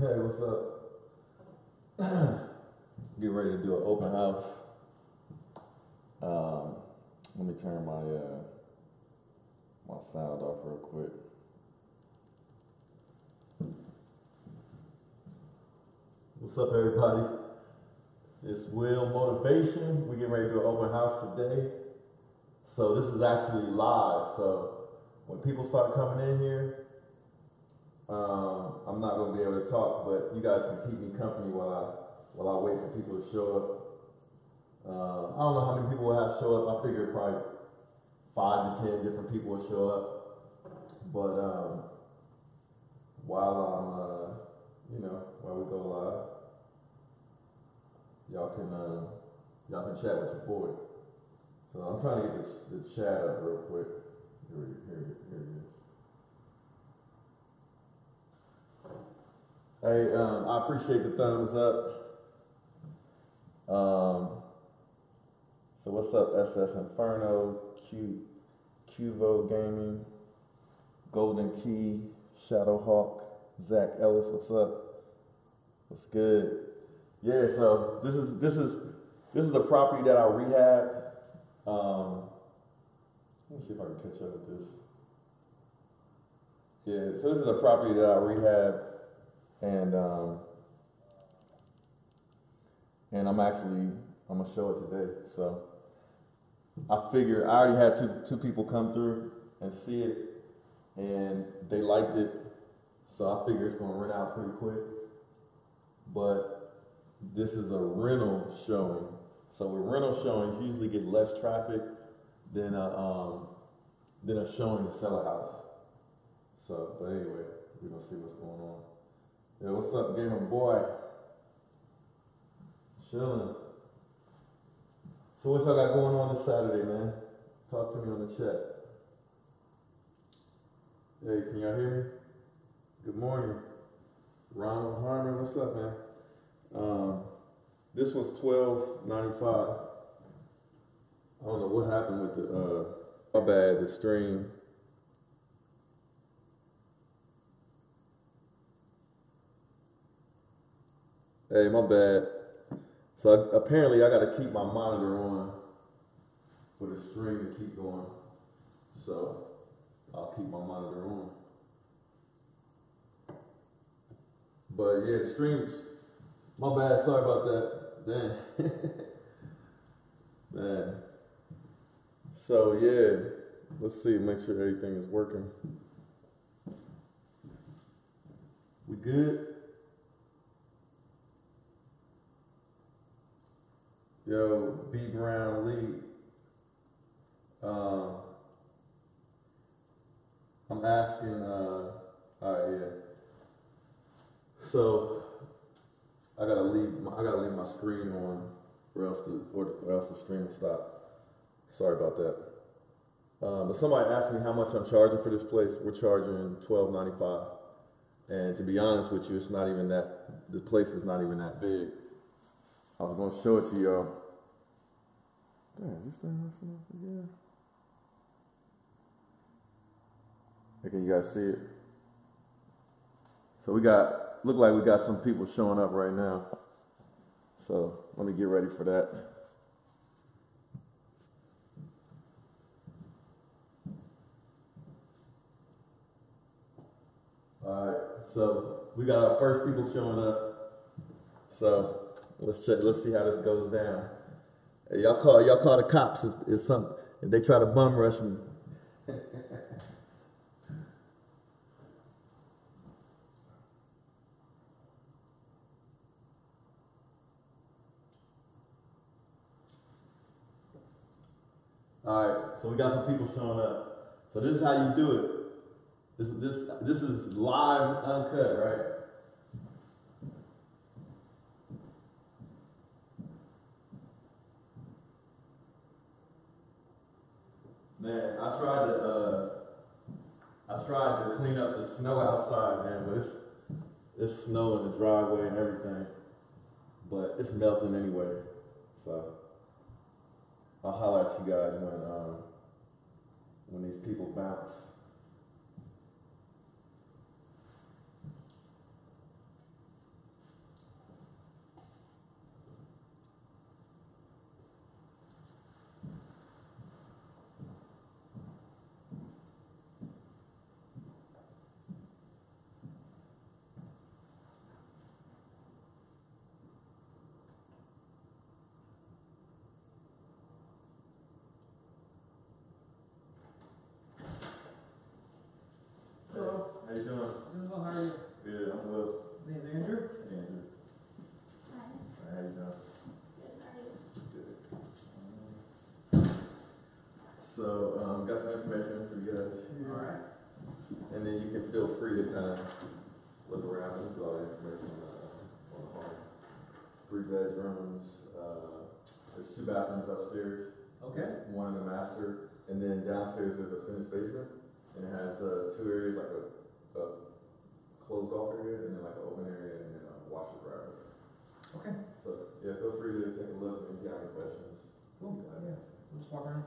Hey, what's up? Get ready to do an open house. Let me turn my sound off real quick. What's up, everybody? It's Will Motivation. We get ready to do an open house today. So this is actually live. So when people start coming in here, I'm not going to be able to talk, but you guys can keep me company while I wait for people to show up. I don't know how many people will have show up. I figure probably 5 to 10 different people will show up. But while we go live, y'all can chat with your boy. So I'm trying to get the chat up real quick. Here it is. Hey, I appreciate the thumbs up. So what's up, SS Inferno, Qvo Gaming, Golden Key, Shadowhawk, Zach Ellis, what's up? What's good? Yeah, so this is the property that I rehab. Let me see if I can catch up with this. Yeah, so this is a property that I rehab, and I'm gonna show it today. So I figure I already had two people come through and see it, and they liked it. So I figure it's gonna rent out pretty quick. But this is a rental showing. So with rental showings, you usually get less traffic than a showing to sell a house. So, but anyway, we're gonna see what's going on. Yeah, what's up, gamer boy? Chilling. So what y'all got going on this Saturday, man? Talk to me on the chat. Hey, can y'all hear me? Good morning. Ronald Harmon, what's up, man? This was $12.95. I don't know what happened with my bad, the stream. Hey, my bad. So apparently I got to keep my monitor on for the stream to keep going. So I'll keep my monitor on. But yeah, the streams, my bad, sorry about that. Dang. Man. So yeah, let's see, make sure everything is working. We good? Yo, B Brown Lee. I'm asking, alright, yeah. So I gotta leave my screen on or else the stream will stop. Sorry about that. But somebody asked me how much I'm charging for this place. We're charging $12.95. And to be honest with you, it's not even that, the place is not even that big. I was gonna show it to y'all. Damn, is this thing messing up again? Hey, can you guys see it? So look like we got some people showing up right now. So let me get ready for that. Alright, so we got our first people showing up. So let's see how this goes down. Hey, y'all call the cops if they try to bum rush me. Alright, so we got some people showing up. So this is how you do it. This is live, uncut, right? Man, I tried to clean up the snow outside, man, but it's snow in the driveway and everything. But it's melting anyway. So I'll holler at you guys when these people bounce. you doing? Doing well, how are you? Good, I'm well. My name's Andrew. Andrew. Hi. How you doing? Good, how are you? Good. So, got some information for you guys here. Alright. And then you can feel free to kind of look around and see all the information on the home. 3 bedrooms, there's 2 bathrooms upstairs. Okay. One in the master, and then downstairs there's a finished basement, and it has 2 areas, like a closed off area, and then like an open area, and then a washer dryer. Okay. So yeah, feel free to take a look if you have any questions. Cool. Yeah. We'll just walk around.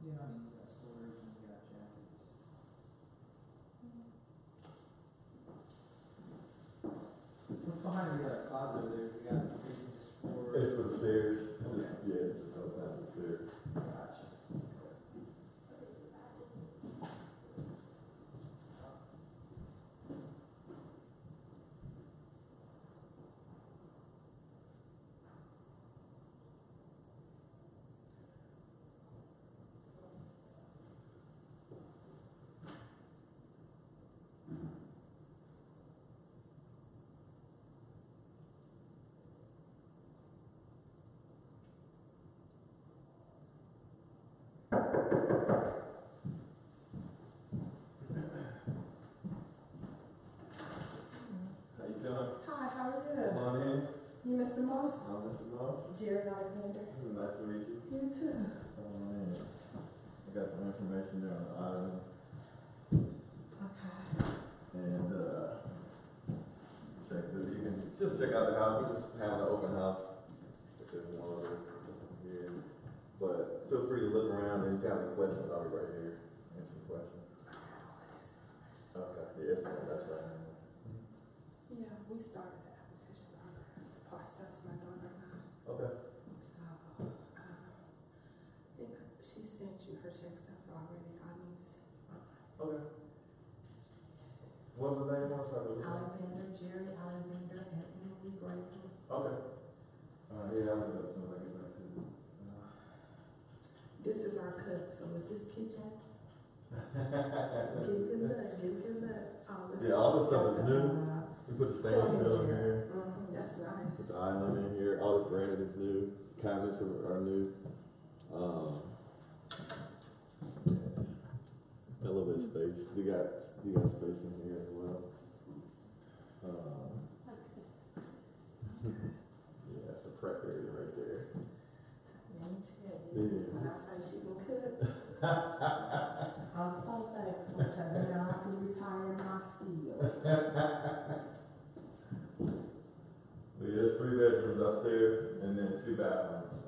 Yeah, I mean, you got storage and you got jackets. What's behind the closet over there? Is it got spacing just for? It's for the stairs. It's Okay. just, yeah, it just goes down to the stairs. Gotcha. How you doing? Hi, how are Come you? on in. You Mr. Moss? I'm Mr. Moss. Jerry Alexander. Nice to meet you. You too. Come on in. I got some information there on the island, Okay. and you can just check out the house. We're just having an open house. If there's one over here. But feel free to look around, and if you have any questions, I'll be right here. Answer your questions. Okay. Yeah, it's not that same. Yeah, we started the application process, my daughter and I. Okay. So, I think she sent you her check stubs already. I need to send you mine. Okay. What was the name? Alexander, Jerry Alexander, and Emily Grateful. Okay. Yeah, I'll do that as soon as I get back to you. This is our cook, so is this kitchen? Get a good look, get a good look. Yeah, all this stuff is new. We put the stainless steel in here. That's nice. Put the island in here. All this granite is new. Cabinets are new. Yeah. A little bit of space. You got space in here as well. Yeah, that's the prep area right there. Let me tell you, Yeah. when I say she can cook, I'm so thankful because now I can retire my skills. But yeah, there's 3 bedrooms upstairs and then 2 bathrooms upstairs.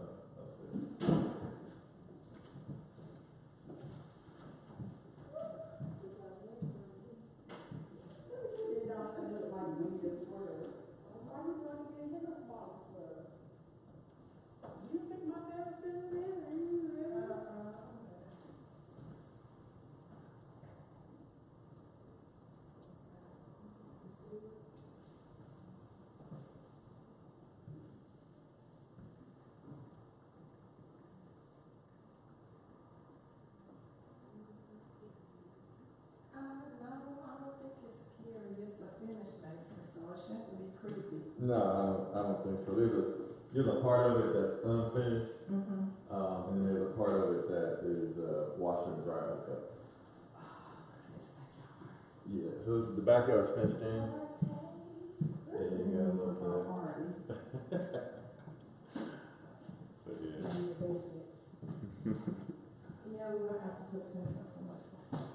No, I don't think it's scary. It's a finished basement, so it shouldn't be creepy. No, I don't think so. There's a part of it that's unfinished, and then there's a part of it that is washer and dryer hookup. Yeah, so the backyard's fenced in. Yeah, you gotta look at But yeah. Yeah, we will have to put this up on myself.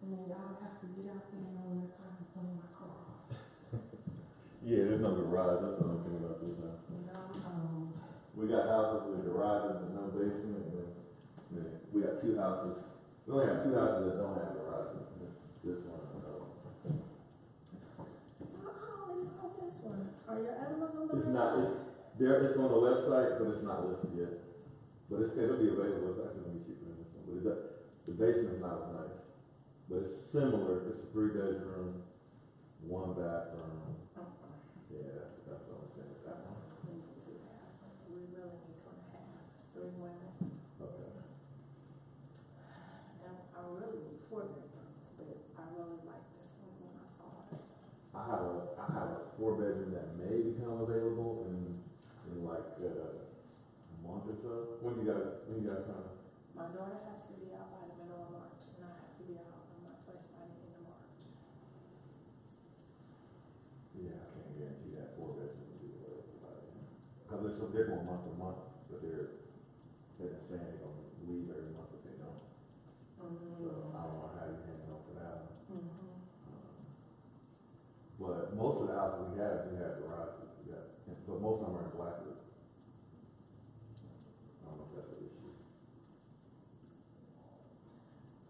Y'all have to get out there and know when time to clean my car. Yeah, there's no garage. That's the only thing about this house. No, We got houses with garages and no basement, and then we got 2 houses. We only have 2 houses that don't have garages. This one. So, this one. Are your animals on the It's website? not. It's on the website, but it's not listed yet. But it'll be available. It's actually gonna be cheaper than this one. But the basement's not as nice. But it's similar. It's a 3 bedroom, 1 bathroom. Yeah, that's the only thing with that 4-bedroom that may become available in like a month or so. When you guys trying to? My daughter has to be out by the middle of March, and I have to be out of my place by the end of March. Yeah, I can't guarantee that 4-bedroom will be available by then. Because they're going month to month, but they're saying they're gonna leave every month if they don't. So I don't know how you handle for that. But most of the houses we have garages. But most of them are in Blackwood. I don't know if that's an issue.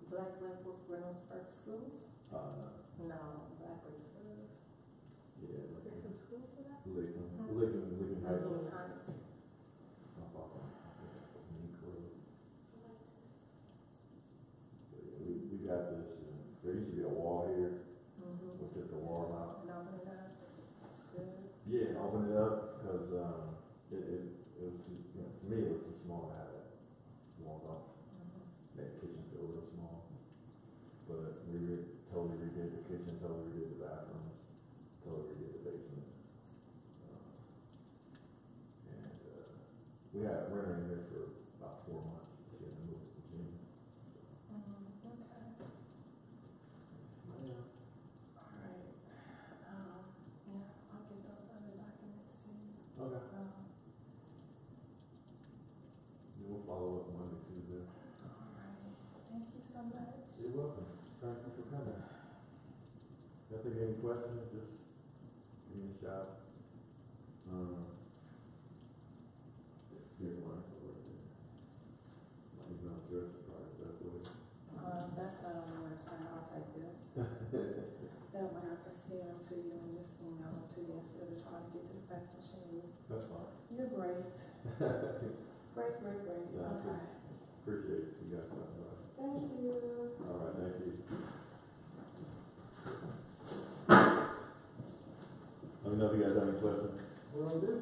Black Lakewood Reynoldsburg Schools? No, Blackwood Schools. Yeah, Lakewood Schools for that? Licking Heights. Licking Heights. We got this. There used to be a wall here. We took the wall out. And open it up. That's good. Yeah, open it up because it was too, to me it was too small to have it walled off. Made the kitchen feel real small. But we totally redid the kitchen, totally redid the bathrooms, totally redid the basement. We had a renter in here for about 4 months. She had to move to Virginia. Okay. All right. Yeah, I'll get those other documents to you. Okay. We'll follow up Monday, Tuesday. All right. Thank you so much. You're welcome. Thank you for coming. If you have any questions, just give me a shout. Here's one right there. He's not dressed right that way. That's not on the website. I'll take this. That way I can scan them to you and just email them to you instead of trying to get to the fax machine. That's fine. You're great. Great. Yeah, Okay. appreciate you guys talking about it. Thank you. All right, thank you. Let me know if you guys have any questions. What do I do?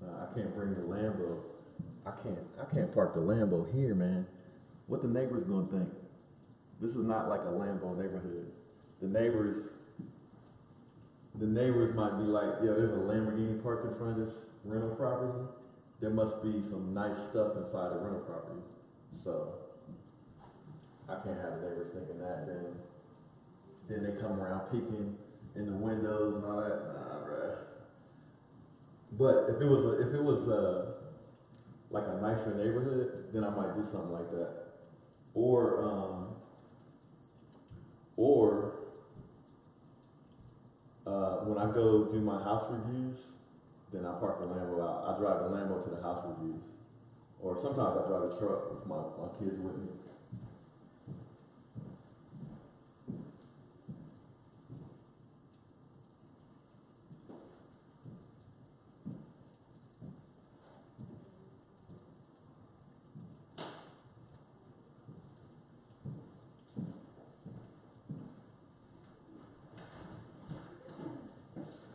I can't bring the Lambo. I can't park the Lambo here, man. What the neighbors gonna think? This is not like a Lambo neighborhood. The neighbors might be like, yeah, there's a Lamborghini parked in front of this rental property. There must be some nice stuff inside the rental property. So I can't have the neighbors thinking that. Then they come around peeking in the windows and all that. Nah, bruh. But if it was like a nicer neighborhood, then I might do something like that. Or when I go do my house reviews, then I park the Lambo out. I drive the Lambo to the house reviews. Or sometimes I drive a truck with my kids with me.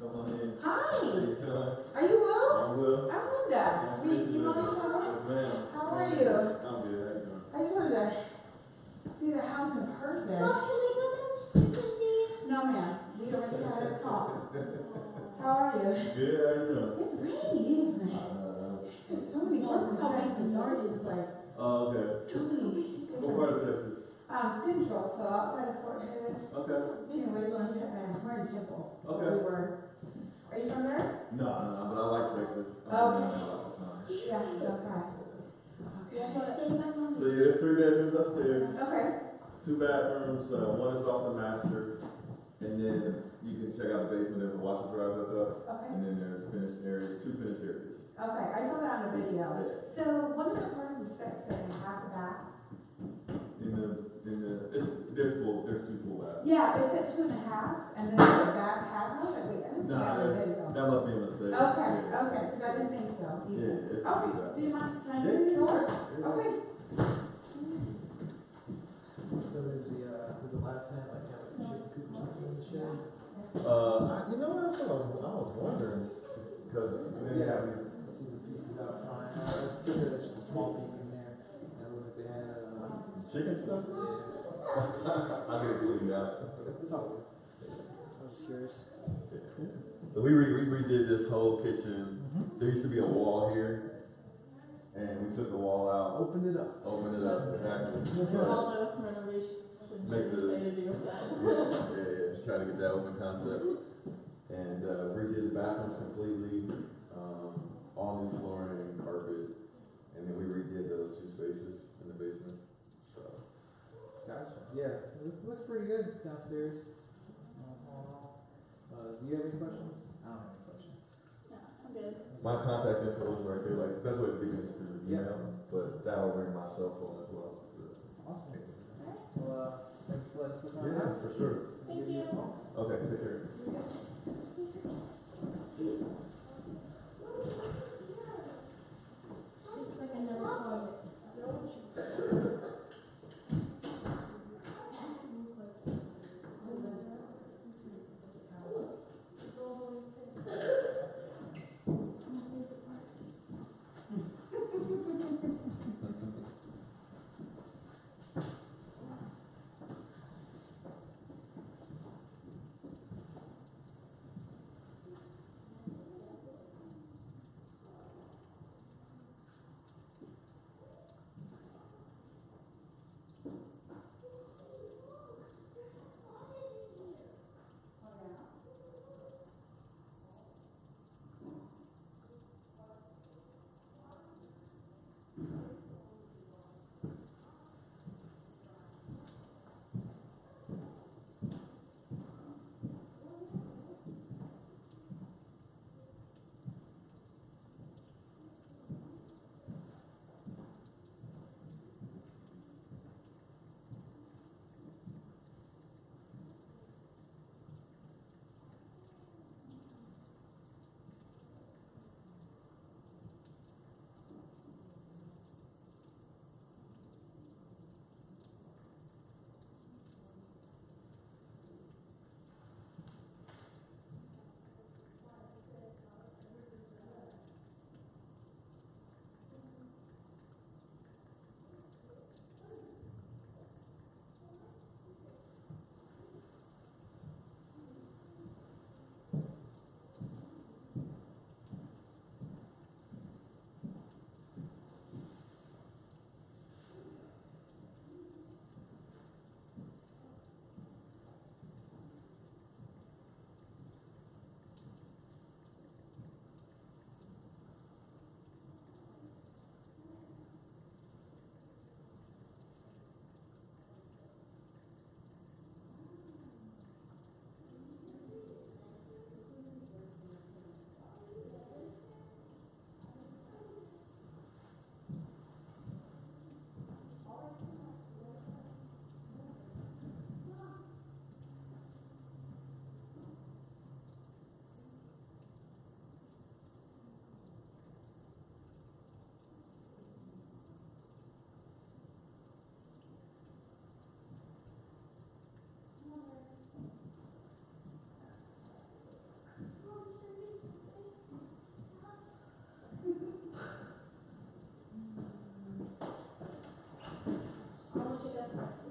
Come on in. Hi. How you doing? Are you well? I'm well. I'm Linda. You know each other? Yes, ma'am. How are you? I'm good. How you doing? I just wanted to see the house in person. Mom, can we go downstairs and see? No, ma'am. We already had a talk. How are you? Good. How you doing? It's rainy, isn't it? There's just so many people from Texas. Already it's like Oh, okay. so many. What part of Texas? Central, so outside of Fort Hood. Okay. Anyway, we're in Temple. Okay. We were. Are you from there? No, but I like Texas. Oh. I've been there lots of times. Yeah, okay. Yeah, stay by mom. So yeah, there's 3 bedrooms upstairs, Okay. 2 bathrooms. One is off the master, and then you can check out the basement. There's a washer dryer hooked up, Okay. and then there's finished areas, 2 finished areas. Okay, I saw that on the video. Yeah. So one of the part of the specs that they have the back. In the there's two full bathrooms. Yeah, it's at 2.5, and then the guys have one. Like, wait, I didn't see Nah, how they did it. that must be a mistake. Okay, Yeah. okay, because I didn't think so. Yeah, it's Okay, two do you mind? Can I Yeah, use yeah, yours? yeah. Okay. So did the last night like have a chicken coop or something in the shed? You know what? That's what I was wondering. Because they have Let's see the pieces out fine. I took just a small peek in there. And it looked like they had chicken stuff. yeah. I'll get it cleaned out. It's all good. I was curious. So we redid this whole kitchen. There used to be a wall here, and we took the wall out. Open it up. Exactly. All the renovation. Make the- Yeah. Just try to get that open concept. And redid the bathrooms completely, all new flooring and carpet, and then we redid those two spaces in the basement. So Gotcha. Yeah, it looks pretty good downstairs. Do you have any questions? I don't have any questions. Yeah, I'm good. my contact info is right there. Like the best way to be is through email, but that'll bring my cell phone as well. Awesome. Well, thank you for letting us look on Yeah, that. for sure. Thank you. Okay, take care. Looks like another closet.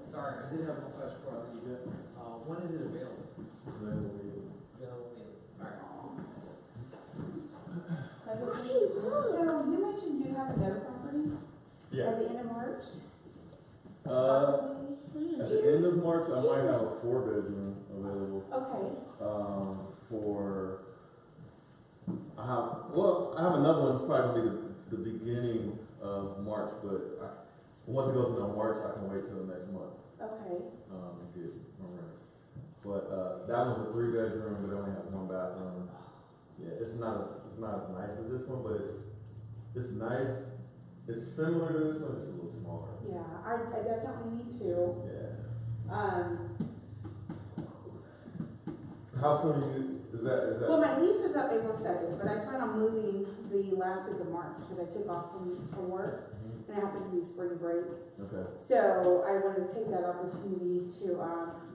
Sorry, I did have one question before I let you go. When is it available? Available immediately. Alright. So you mentioned you have another property Yeah. at the end of March? At the end of March, I might have a 4-bedroom available. Okay, I have another one. It's probably gonna be the beginning of March, but once it goes into March, I can wait till the next month. okay. To get my rent. But that one's a 3-bedroom, but it only has 1 bathroom. Yeah, it's not as nice as this one, but it's nice. It's similar to this one, it's a little smaller. Yeah, I I definitely need to. Yeah. How soon is that? Well, my lease is up April 2nd, but I plan on moving the last week of March because I took off from work, and it happens to be spring break. Okay. So I wanted to take that opportunity to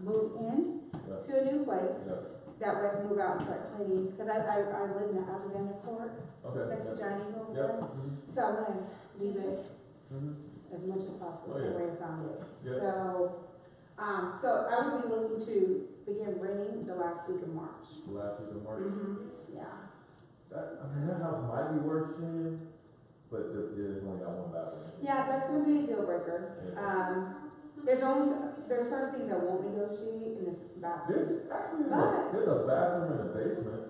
move in Yeah. to a new place. Yeah. That way I can move out and start cleaning, because I live in Alexander Court, Okay. next to Johnny over Yeah. there. So I want to leave it as much as possible, Oh, so yeah. where I found it. Yeah. So I would be looking to begin renting the last week of March. The last week of March. Yeah. That house might be worth seeing, but it's only got one bathroom. Yeah, that's going to be a deal breaker. Yeah. There's certain things I won't negotiate in this bathroom. There's a bathroom in the basement.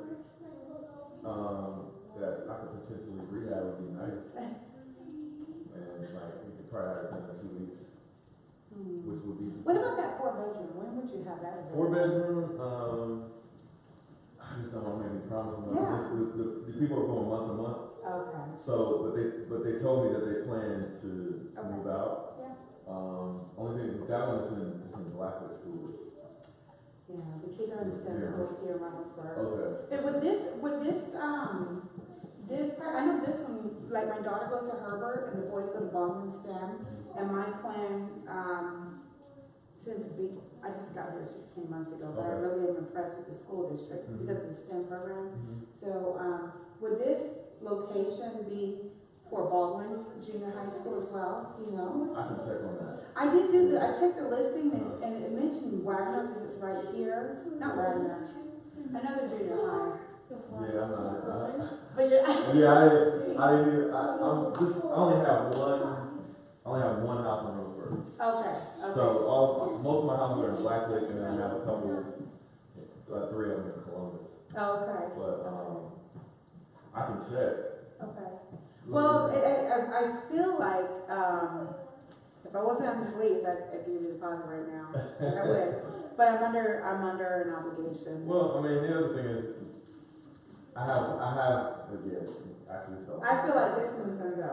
That I could potentially rehab would be nice. And like we could probably have it done in 2 weeks. Which would be. What about that 4-bedroom? When would you have that available? 4-bedroom, I just don't want to make any promises. Yeah. The people are going month to month. Okay. So, but they told me that they plan to move out. Yeah. Only thing, that one is in Blackwood School. Yeah, the kids are in STEM schools here in Reynoldsburg. Okay. And with this part, I know this one, like my daughter goes to Herbert and the boys go to Baldwin STEM. And my plan, I just got here 16 months ago, but I really am impressed with the school district because of the STEM program. So, would this location be for Baldwin Junior High School as well? Do you know? I can check on that. I checked the listing and it mentioned Wagner because it's right here. Not Wagner, another junior high. Yeah, I'm not. But yeah. I only have one house in Roseburg. Okay. So most of my houses are in Blacklake, and then I have a couple, 3 of them in Columbus. Okay. But I can check. Okay. Well, I feel like if I wasn't on the police, I'd give you a deposit right now. I would. But I'm under an obligation. Well, I mean, the other thing is, I have actually so. I feel like this one's gonna go.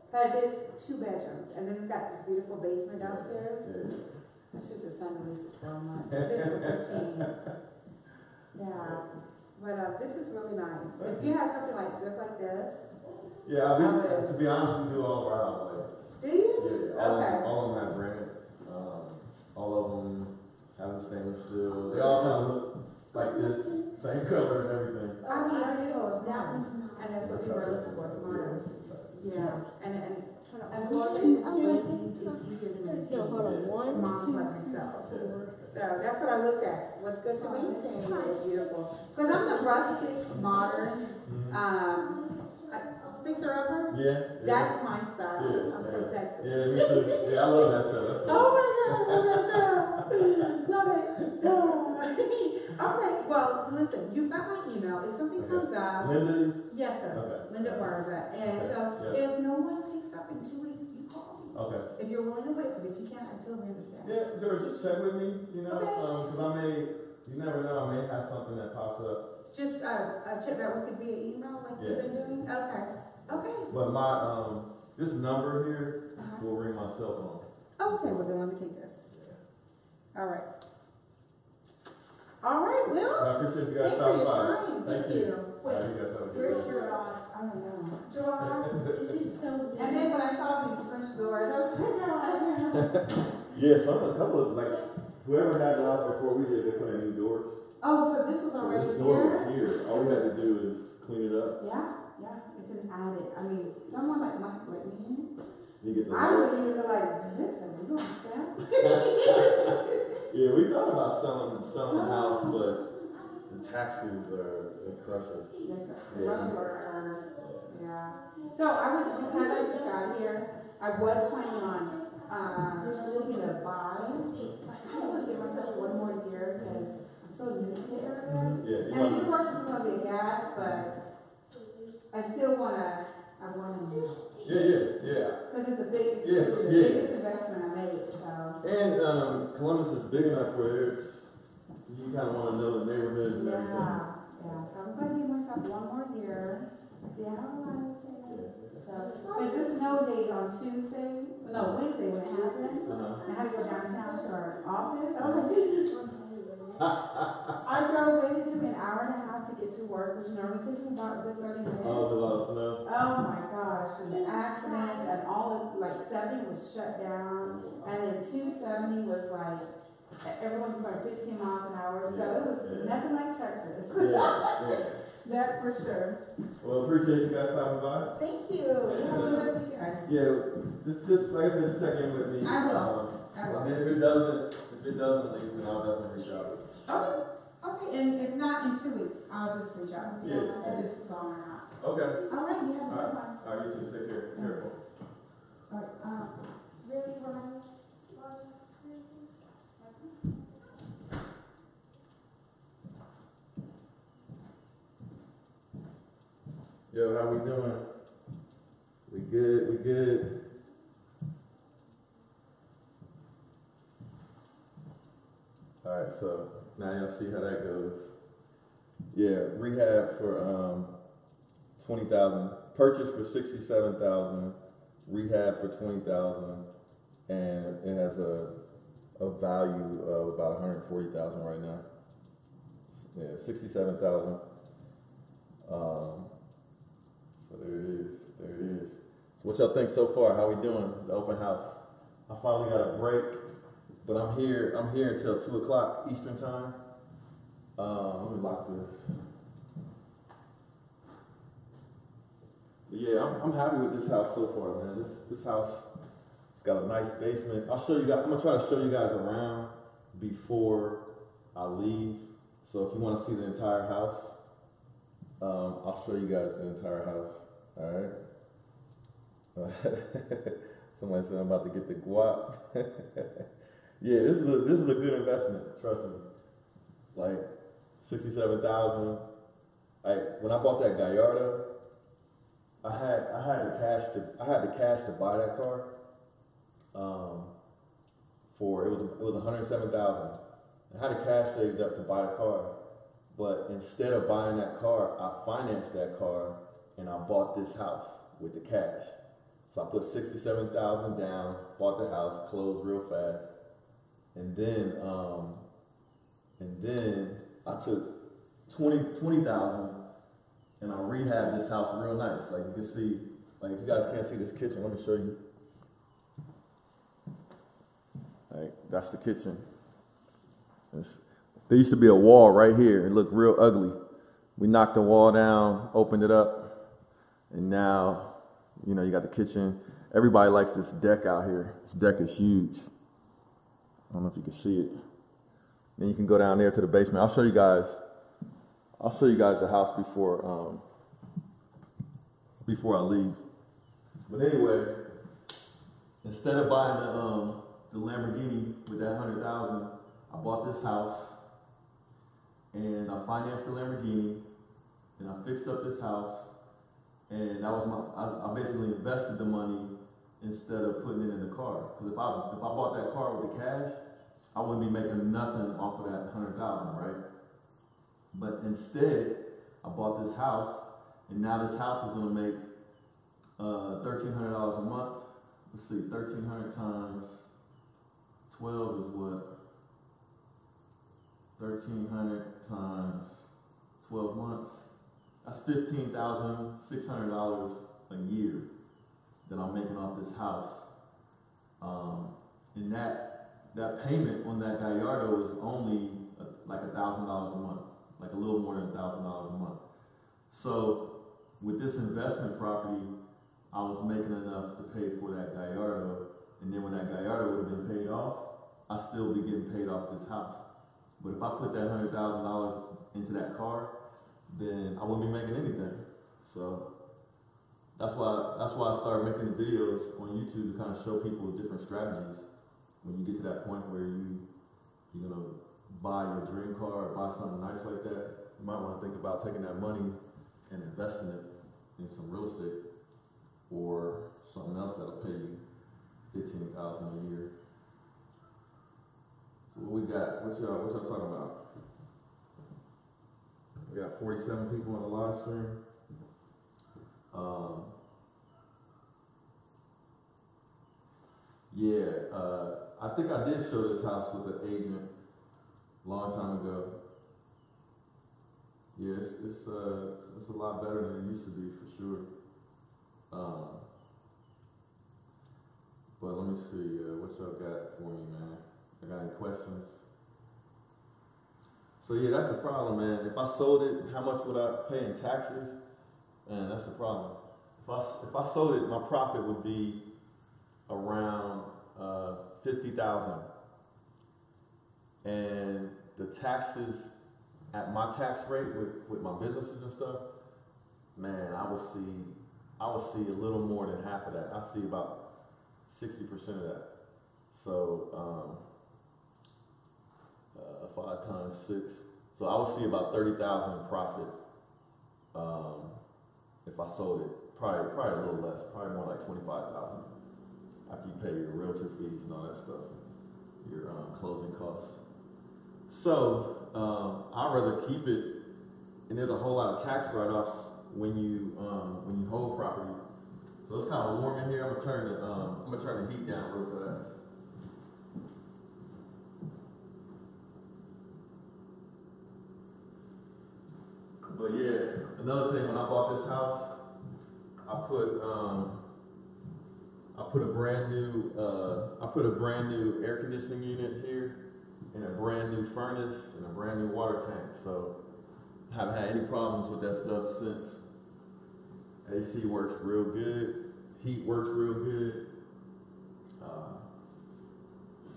Because it's 2 bedrooms, and then it's got this beautiful basement downstairs. Yeah. I should just signed the lease for 12 months. I did it for 15. Yeah. But this is really nice. If you had something like just like this. Yeah, to be honest, we do all of our house like this. Do you? Yeah. All of them have granite. All of them have the stainless steel. They all kind of look like this, same color and everything. I mean, it's modern. And that's what people are looking for, it's modern. Yeah. And unfortunately, it's easier to maintain. Moms like myself. So that's what I look at. What's good to maintain is beautiful. Because I'm the rustic, modern, fixer-upper. Yeah. That's my style. Yeah, I'm from Texas. Yeah, me too. Yeah, I love that show. Oh my God, I love that show. Love it. Okay, well, listen, you've got my email. If something comes up. Linda's? Yes, sir. Okay. Linda Barber. And so if no one picks up in 2 weeks, you call me. Okay. If you're willing to wait, but if you can't, I totally understand. Yeah, George, just check with me, because you never know, I may have something that pops up. Just check that with via email like you've been doing? Okay. Okay. But my, this number here will ring my cell phone. Okay, well then let me take this. All right. All right, Will. I appreciate you guys Thanks for stopping your by. time. Thank you. Wait, You guys have a good where's day. your, I don't know. Joanne? This is so good. And then when I saw these French doors, I was like, no, I don't know. Yeah, a couple of, whoever had the house before we did, they put in new doors. Oh, so this was So already this door was here? here. All we had to do is clean it up. Yeah, it's an attic. I mean, someone like me, You get the I wouldn't even be like, listen, you don't understand? Yeah, we thought about selling the house, but the taxes they crush us. Yeah. So because I just got here, I was planning on looking to buy. I want to give myself 1 more year because I'm so new to the area. Yeah, And I do work for Columbia Gas, but I still want to. Yeah. Because it's the biggest investment I made, so. And Columbus is big enough where you kind of want to know the neighborhoods and everything. Yeah, so I'm going to give myself 1 more year, see how I like it. So, is this snow date on Wednesday when it happened. Uh-huh. I had to go downtown to our office. I was like, I drove in. It took me an hour and a half to get to work, which normally takes me about a good 30 minutes. Oh, there's a lot of snow. Oh my gosh, and the accidents and all of, like 70 was shut down, and then 270 was like, everyone's going 15 miles an hour, so it was nothing like Texas. Yeah. That for sure. Well, appreciate you guys stopping by. Thank you. Have a good weekend. Yeah, just like I said, just check in with me. I will. And then if it doesn't leave, then I'll definitely reach out. Okay. Okay, and if not in 2 weeks, I'll just reach out and see if it's gone or not. Okay. All right, you have a good one. All right, you too. Take care. Careful. All right, really, Ronnie? Yo, how we doing? We good, we good. Alright, so now y'all see how that goes. Yeah, rehab for 20,000, purchase for 67,000, rehab for 20,000, and it has a value of about 140,000 right now. Yeah, 67,000. So there it is. There it is. So what y'all think so far? How we doing? The open house. I finally got a break, but I'm here until 2 o'clock Eastern time. Let me lock this. But yeah, I'm happy with this house so far, man. This house, it's got a nice basement. I'll show you guys. I'm gonna try to show you guys around before I leave. So if you want to see the entire house, I'll show you guys the entire house. All right. Somebody said I'm about to get the guap. Yeah, this is a good investment. Trust me. Like 67,000. When I bought that Gallardo, I had the cash to buy that car. For it was 107,000. I had the cash saved up to buy the car. But instead of buying that car, I financed that car and I bought this house with the cash. So I put 67,000 down, bought the house, closed real fast, and then I took 20,000 and I rehabbed this house real nice. Like you can see, like if you guys can't see this kitchen, let me show you. Like that's the kitchen. There used to be a wall right here. It looked real ugly. We knocked the wall down, opened it up, and now, you know, you got the kitchen. Everybody likes this deck out here. This deck is huge. I don't know if you can see it. Then you can go down there to the basement. I'll show you guys the house before I leave. But anyway, instead of buying the Lamborghini with that 100,000, I bought this house. And I financed the Lamborghini, and I fixed up this house, and that was I basically invested the money instead of putting it in the car. Because if I bought that car with the cash, I wouldn't be making nothing off of that 100,000, right? But instead, I bought this house, and now this house is going to make $1,300 a month. Let's see, 1,300 times 12 is what? 1,300 times 12 months, that's $15,600 a year that I'm making off this house. And that payment on that Gallardo is only like $1,000 a month, like a little more than $1,000 a month. So with this investment property, I was making enough to pay for that Gallardo, and then when that Gallardo would have been paid off, I'd still be getting paid off this house. But if I put that $100,000 into that car, then I wouldn't be making anything. So that's why I started making the videos on YouTube to kind of show people different strategies. When you get to that point where you're gonna buy your dream car or buy something nice like that, you might want to think about taking that money and investing it in some real estate or something else that'll pay you $15,000 a year. What we got? What y'all talking about? We got 47 people on the live stream. Yeah, I think I did show this house with an agent a long time ago. Yeah, it's a lot better than it used to be for sure. But let me see, what y'all got for me, man? I got any questions? So yeah, that's the problem, man. If I sold it, how much would I pay in taxes? Man, that's the problem. If I sold it, my profit would be around 50,000, and the taxes at my tax rate with my businesses and stuff, man, I would see a little more than half of that. I see about 60% of that. So 5 times 6. So I would see about 30,000 in profit if I sold it. Probably a little less. Probably more like 25,000 after you pay your realtor fees and all that stuff, your closing costs. So I'd rather keep it. And there's a whole lot of tax write-offs when you hold property. So it's kind of warm in here. I'm gonna turn the heat down real fast. But yeah, another thing, when I bought this house, I put a brand new air conditioning unit here, and a brand new furnace, and a brand new water tank. So I haven't had any problems with that stuff since. AC works real good, heat works real good,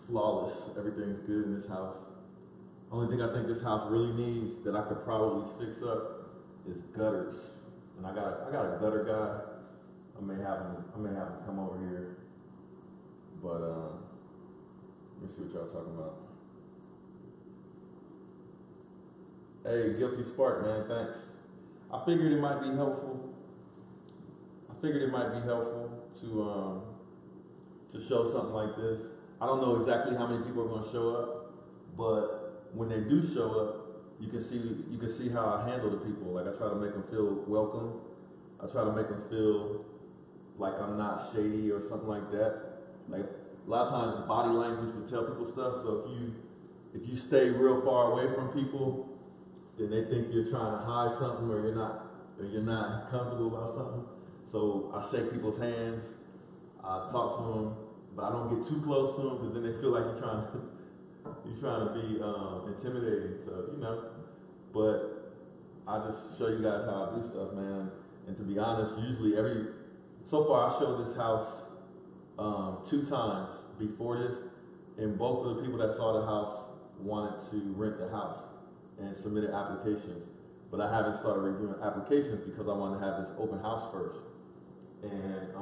flawless. Everything's good in this house. Only thing I think this house really needs that I could probably fix up is gutters. And I got a gutter guy. I may have him come over here. But let me see what y'all talking about. Hey, Guilty Spark, man, thanks. I figured it might be helpful. To show something like this. I don't know exactly how many people are going to show up, but when they do show up, you can see how I handle the people. Like, I try to make them feel welcome. I try to make them feel like I'm not shady or something like that. Like, a lot of times body language will tell people stuff. So if you stay real far away from people, then they think you're trying to hide something, or you're not comfortable about something. So I shake people's hands, I talk to them, but I don't get too close to them, because then they feel like you're trying to be intimidating. So, but I just show you guys how I do stuff, man. And to be honest, usually so far I showed this house 2 times before this, and both of the people that saw the house wanted to rent the house and submitted applications. But I haven't started reviewing applications because I wanted to have this open house first. And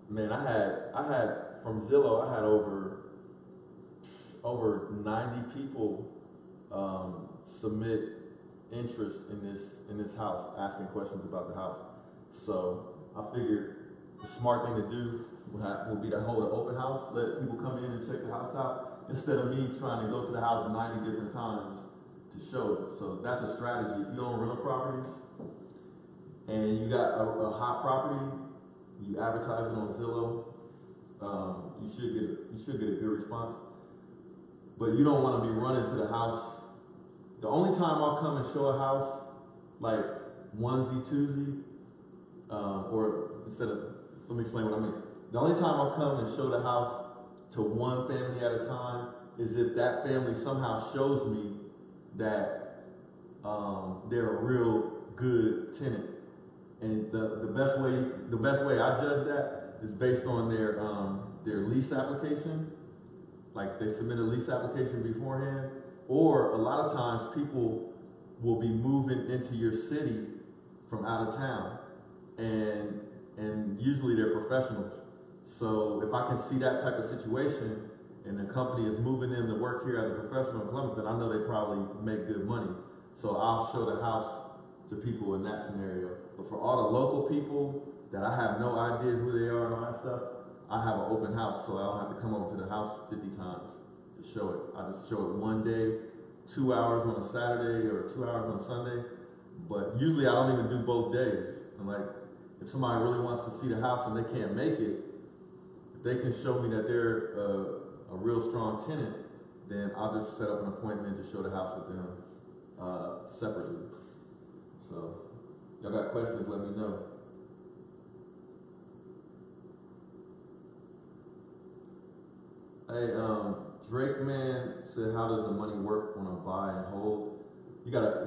man, I had from Zillow, I had over 90 people submit interest in this house, asking questions about the house. So I figured the smart thing to do would be to hold an open house, let people come in and check the house out, instead of me trying to go to the house 90 different times to show it. So that's a strategy. If you own rental properties and you got a hot property, you advertise it on Zillow, you should get a good response. But you don't want to be running to the house. The only time I'll come and show a house, like onesie, twosie, or instead of, let me explain what I mean. The only time I'll come and show the house to one family at a time is if that family somehow shows me that they're a real good tenant. And the best way I judge that is based on their lease application. Like, they submit a lease application beforehand, or a lot of times people will be moving into your city from out of town, and usually they're professionals. So if I can see that type of situation and the company is moving them to work here as a professional in Columbus, then I know they probably make good money. So I'll show the house to people in that scenario. But for all the local people that I have no idea who they are and all that stuff, I have an open house, so I don't have to come over to the house 50 times to show it. I just show it one day, 2 hours on a Saturday or 2 hours on a Sunday. But usually I don't even do both days. And like, if somebody really wants to see the house and they can't make it, they can show me that they're a real strong tenant, then I'll just set up an appointment to show the house with them separately. So, y'all got questions, let me know. Hey, Drake Man said, how does the money work on a buy and hold? You gotta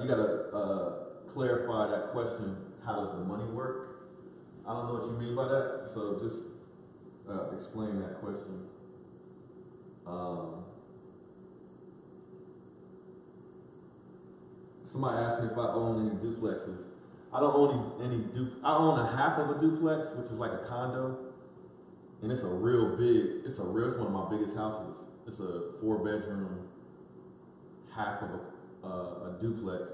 clarify that question. How does the money work? I don't know what you mean by that, so just explain that question. Somebody asked me if I own any duplexes. I don't own any I own a half of a duplex, which is like a condo, and it's it's one of my biggest houses. It's a 4-bedroom, half of a duplex.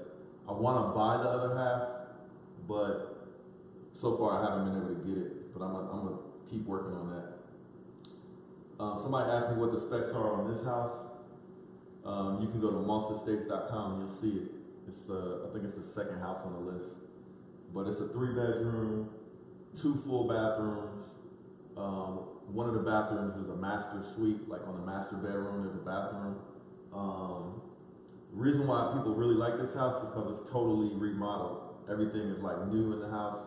I want to buy the other half, but so far I haven't been able to get it. But I'm gonna keep working on that. Somebody asked me what the specs are on this house. You can go to mossestates.com and you'll see it. It's I think it's the second house on the list, but it's a 3-bedroom, 2 full bathrooms. One of the bathrooms is a master suite, like on the master bedroom there's a bathroom. Reason why people really like this house is because it's totally remodeled. Everything is like new in the house.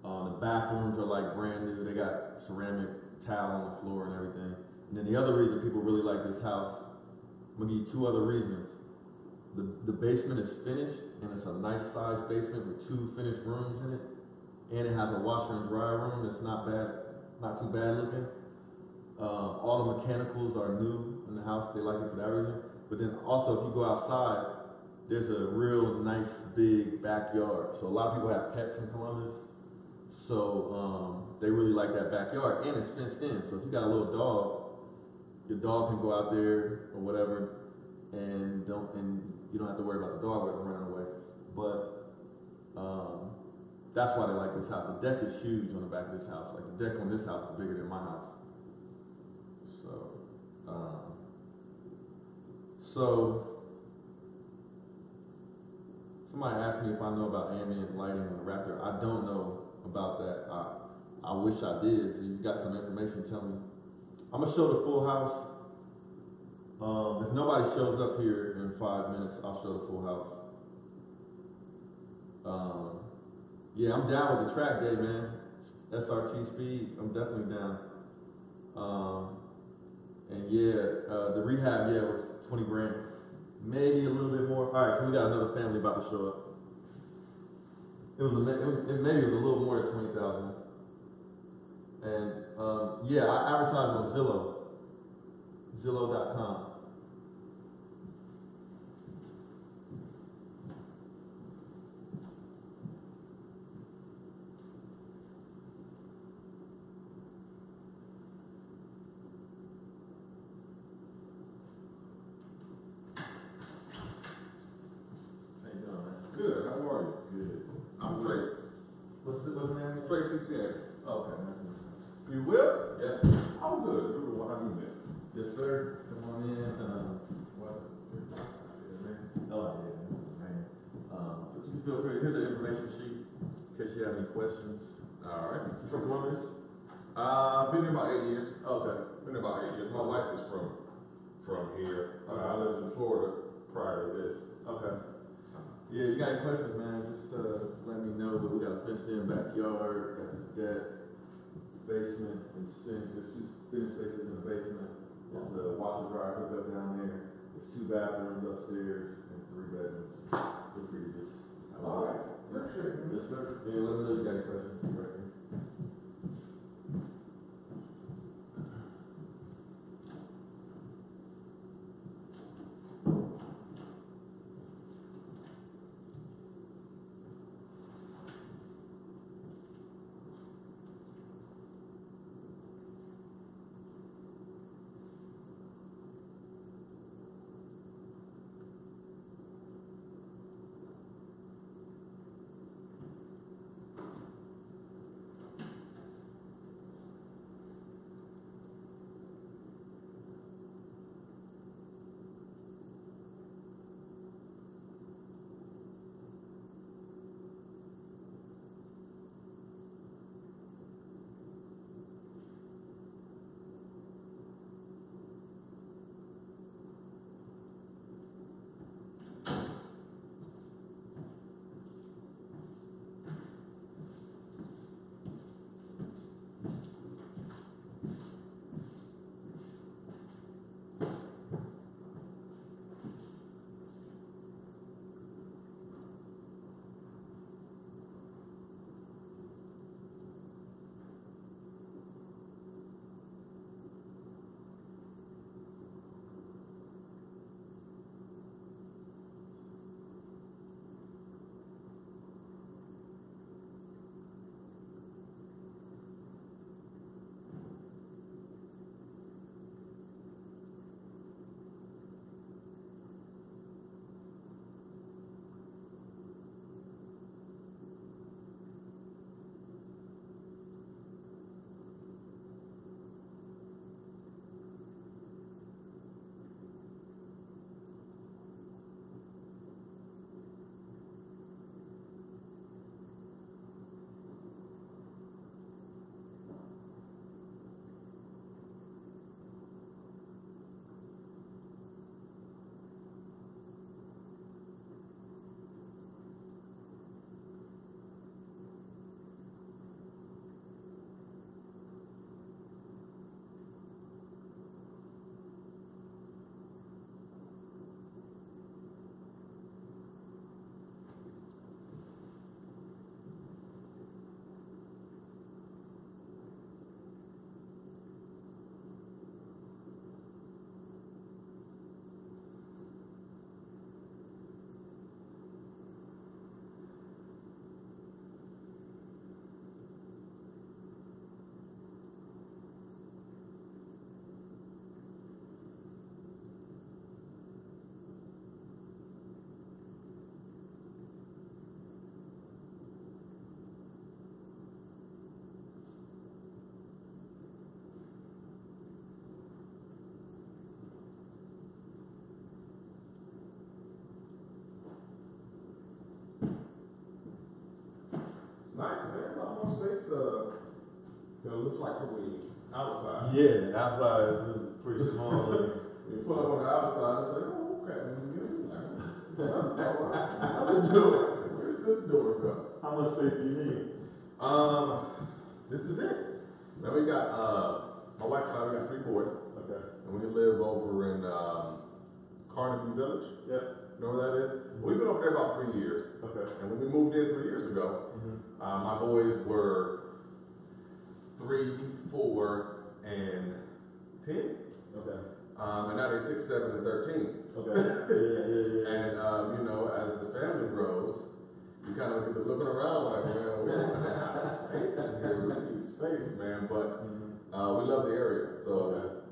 The bathrooms are like brand new. They got ceramic tile on the floor and everything. And then the other reason people really like this house, I'm gonna give you 2 other reasons. The basement is finished, and it's a nice sized basement with 2 finished rooms in it. And it has a washer and dryer room that's not too bad looking. All the mechanicals are new in the house. They like it for that reason. But then also, if you go outside, there's a real nice big backyard. So a lot of people have pets in Columbus. So they really like that backyard, and it's fenced in. So if you got a little dog, your dog can go out there or whatever, and you don't have to worry about the dog running away. But that's why they like this house. The deck is huge on the back of this house. Like the deck on this house is bigger than my house. So somebody asked me if I know about ambient lighting on the Raptor. I don't know about that. I wish I did. So you got some information, tell me. I'm gonna show the full house. If nobody shows up here in 5 minutes, I'll show the full house. Yeah, I'm down with the track day, man. SRT speed, I'm definitely down. And yeah, the rehab, yeah, was 20 grand. Maybe a little bit more. All right, so we got another family about to show up. Maybe it was a little more than 20,000. And yeah, I advertise on Zillow.com. Good, how are you? Good. I'm Tracy. What's the name? Tracy Singer. Oh, okay, nice to meet you. You will? Yeah. I'm good. You will have you been? Yes, sir. Come on in. What? Oh, yeah, man. But you can feel free. Here's the information sheet in case you have any questions. All right. You from Columbus? Been here about 8 years. Okay. Been here about 8 years. My wife is from here. I lived in Florida prior to this. Okay. Yeah, you got any questions, man? Just let me know. But we got a fenced-in backyard, got the deck, basement, it's finished. There's 2 finished spaces in the basement. There's a washer dryer hookup down there. There's 2 bathrooms upstairs and 3 bedrooms. Feel free to just. All right. Appreciate it. Yes, sir. Yeah, let me know if you got any questions. Right here. parking space, it looks like when we outside. Yeah, outside is pretty small. You pull up on the outside, it's like, oh, okay. Another door. Where's this door go? How much space do you need? This is it. Now we got, my wife and I, we got 3 boys. Okay. And we live over in, Carnegie Village. Yep. You know where that is? We've been over there about 3 years. Okay. And when we moved in 3 years ago, my boys were 3, 4, and 10. Okay. And now they're 6, 7, and 13. Okay. Yeah. And, you know, as the family grows, you kind of get to looking around like, well, we don't have space in here. We need space, man. But we love the area. So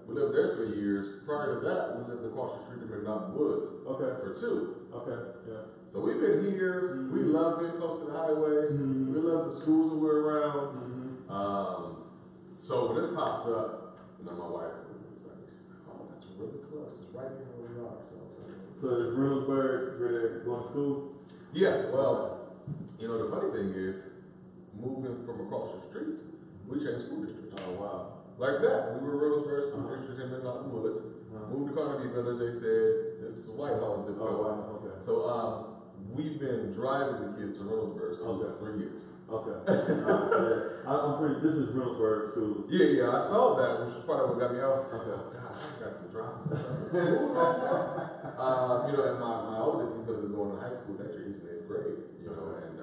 we lived there 3 years. Prior to that, we lived across the street in McDonald Woods for 2. Okay. Yeah. So we've been here. We love being close to the highway. We love the schools that we're around. So when this popped up, you know, my wife was like, oh, that's really close. It's right here where we are. So is Reynoldsburg where they're going to school? Yeah, well, you know, the funny thing is, moving from across the street, we changed school districts. Oh, wow. Like that. We were Reynoldsburg School District in McDonald Woods. Moved to Carnegie Village, they said, this is Whitehall zip code. Oh, wow. Okay. So, we've been driving the kids to Reynoldsburg School for 3 years. Okay. I'm pretty, this is Reynoldsburg School. Yeah, I saw that, which is part of what got me out. Okay. Oh, God, I got to drive. You know, and my oldest, he's going to be going to high school next year. He's in 8th grade, you know, and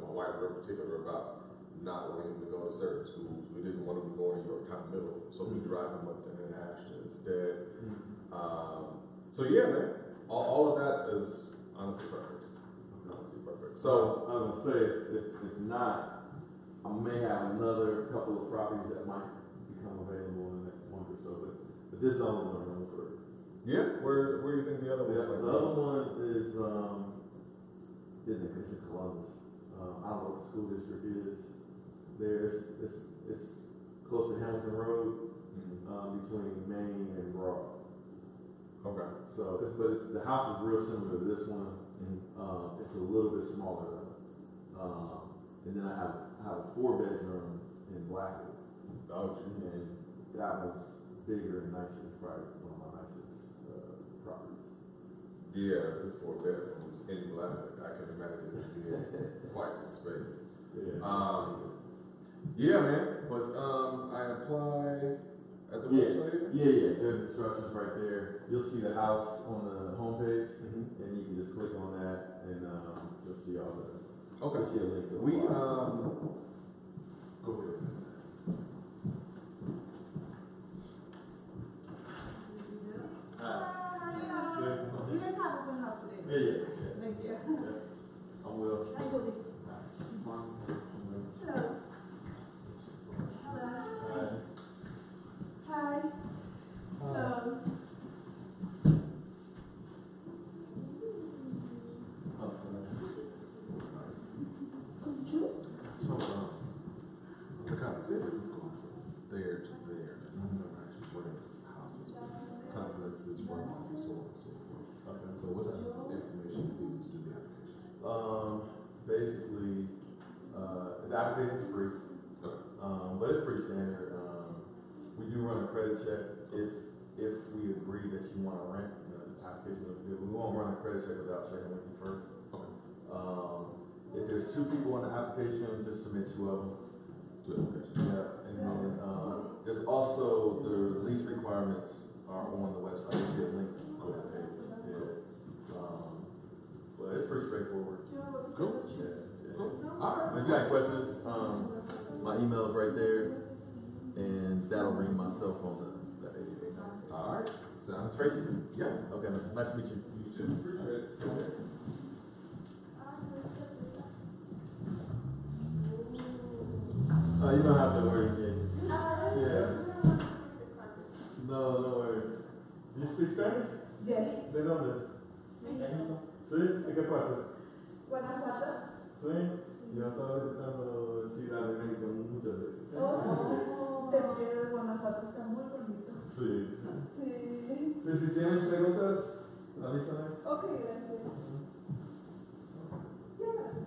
my wife, we're particular about not wanting him to go to certain schools. We didn't want him to go to Yorktown Middle, so we drive him up to Ashton instead. So yeah, man, all of that is honestly perfect. So I was gonna say, if not, I may have another couple of properties that might become available in the next month or so. But this is the only one I'm running for. Yeah, where do you think the other one? The other one is in Columbus. I don't know what the school district is. It's close to Hamilton Road, between Maine and Broad. Okay. So the house is real similar to this one. It's a little bit smaller though. And then I have a 4-bedroom in Blackwood. Oh, geez. And that was bigger and nicer. It's probably one of my nicest properties. Yeah, it's 4 bedrooms in Blackwood. I can imagine it being quite the space. Yeah, man. But I apply at the website. Yeah. There's instructions right there. You'll see the house on the homepage, and you can just click on that, and you'll see all the. Okay. You'll see a link to the We file. go ahead. You guys have open house today? Yeah. Thank you. I will. Hello. Hi. So, the concept is going from there to there. I'm not actually running houses, complexes, front office, so on and so forth. Okay. So, what type of information do you need to do the application? Basically, the application is free, but it's pretty standard. We do run a credit check if we agree that you want to rent. You know, the application looks good. We won't run a credit check without checking with you first. Okay. If there's 2 people on the application, just submit 2 of them. 2 applications. Yeah, and then there's also the lease requirements are on the website. You see a link on that page. Yeah. But it's pretty straightforward. Cool. Yeah. All right. If you got questions, my email is right there, and that'll ring my cell phone. The 88 number. All right. Sounds Tracy? Yeah. Okay, man. Nice to meet you. You too. Appreciate it. Go ahead. You don't have to worry, kid. Yeah. No worries. You speak Spanish? Yes. ¿De dónde? Sí, ¿de qué parte? Guanajuato. Sí, yo estaba visitando Ciudad de México muchas veces. Oh, el video de Guanajuato está muy bonito. Sí. Sí. Sí, si tienen preguntas, avísame. Ok, gracias. Ya, gracias.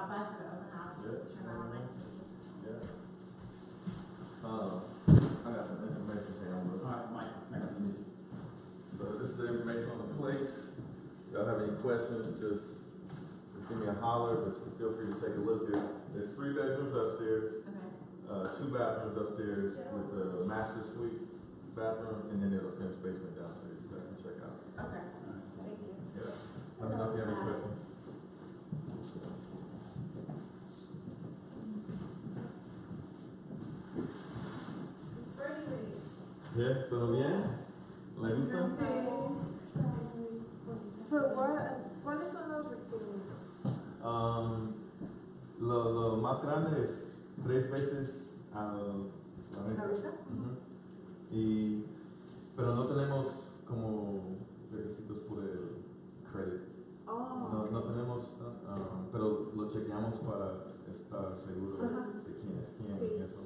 stop by for the open house, Yeah. turn on my. Yeah. I got some information here. Alright, Mike, nice to meet you. So this is the information on the place. If y'all have any questions, just give me a holler, but feel free to take a look. There's 3 bedrooms upstairs, Okay. 2 bathrooms upstairs with the master suite bathroom, and then there's a finished basement downstairs you guys can check out. Okay. Thank you. Yeah. Let me know if you have any questions. It's ready. Yeah, ¿todo bien? ¿Le gusta? So, ¿cuáles son los requerimientos? Lo más grande es 3 veces a la renta. ¿Ahorita? Pero no tenemos como requisitos por el credit. Oh, No tenemos, pero lo chequeamos para estar seguro Ajá. de quién es quién Sí. y eso.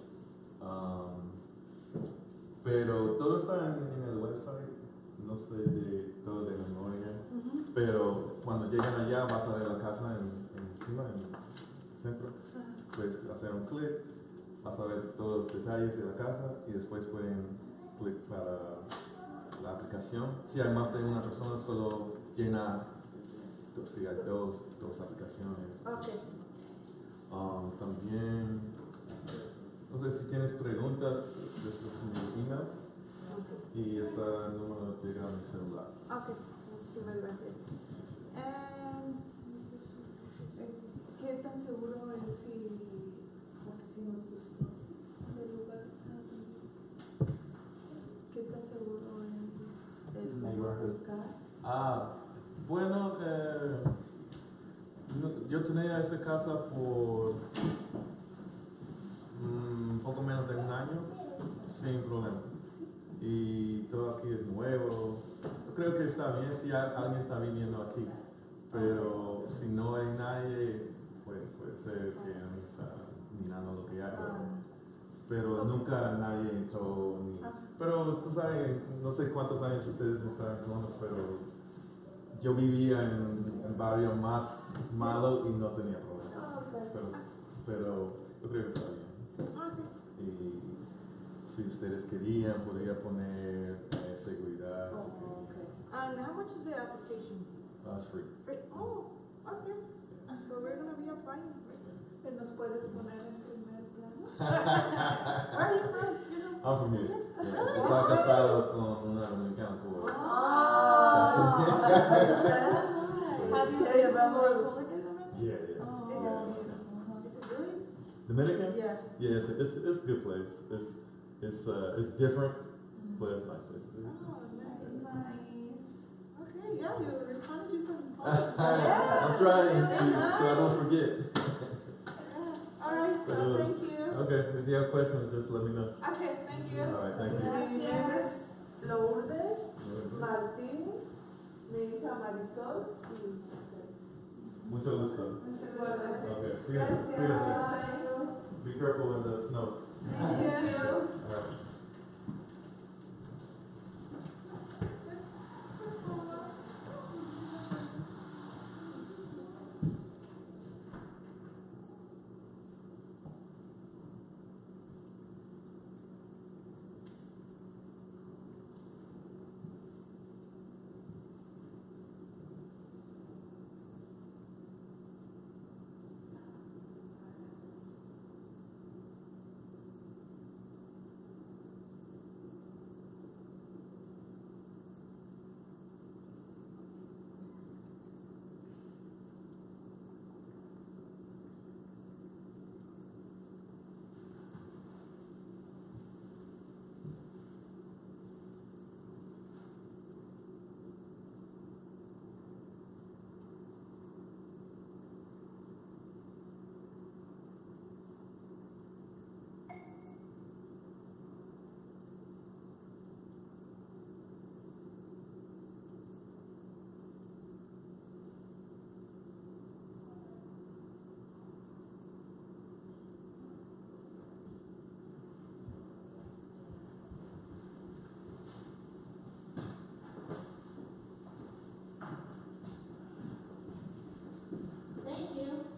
Pero todo está en el website, no sé de todo de memoria, pero cuando llegan allá vas a ver la casa encima, en el centro, puedes hacer un clic, vas a ver todos los detalles de la casa y después pueden clic para la aplicación. Si hay más de una persona, solo llena, si hay dos aplicaciones. ok. También, no sé si tienes preguntas, este es mi email y está el número de mi celular. Ok, muchísimas gracias. ¿Qué tan seguro es si nos gustó el lugar? ¿Qué tan seguro es el Neighborhood. lugar? Bueno, yo tenía esa casa por poco menos de un año, sin problema. Y todo aquí es nuevo. Yo creo que está bien si alguien está viviendo aquí, pero si no hay nadie, pues puede ser que alguien está mirando lo que hay. Pero nunca nadie entró ni... Pero tú sabes, no sé cuántos años ustedes están juntos, pero yo vivía en un barrio más malo y no tenía problemas. Pero yo creo que está bien. Y si ustedes querían, podría poner seguridad. And how much is the application? It's free. Oh, okay. So we're gonna be applying. ¿Te nos puedes poner en primer plano? Where are you from? You know? I'm from here. Yeah. Estaba casado con una dominicana por... Have you Yeah, been to bravo. Republican already? Yeah. Is it good? Dominican? Yeah. Yeah, it's a good place. It's different, but it's a nice place to be. Oh, nice. Nice. Okay, yeah, you responded to some. I'm trying to, so I don't forget. All right, so thank you. Okay, if you have questions, just let me know. Okay, thank you. All right, thank you. Mi nombre es Lourdes Martín, mi hija Marisol y Mucho gusto. muchas gracias. Okay, cuídate. Be careful in the snow. Thank you. All right.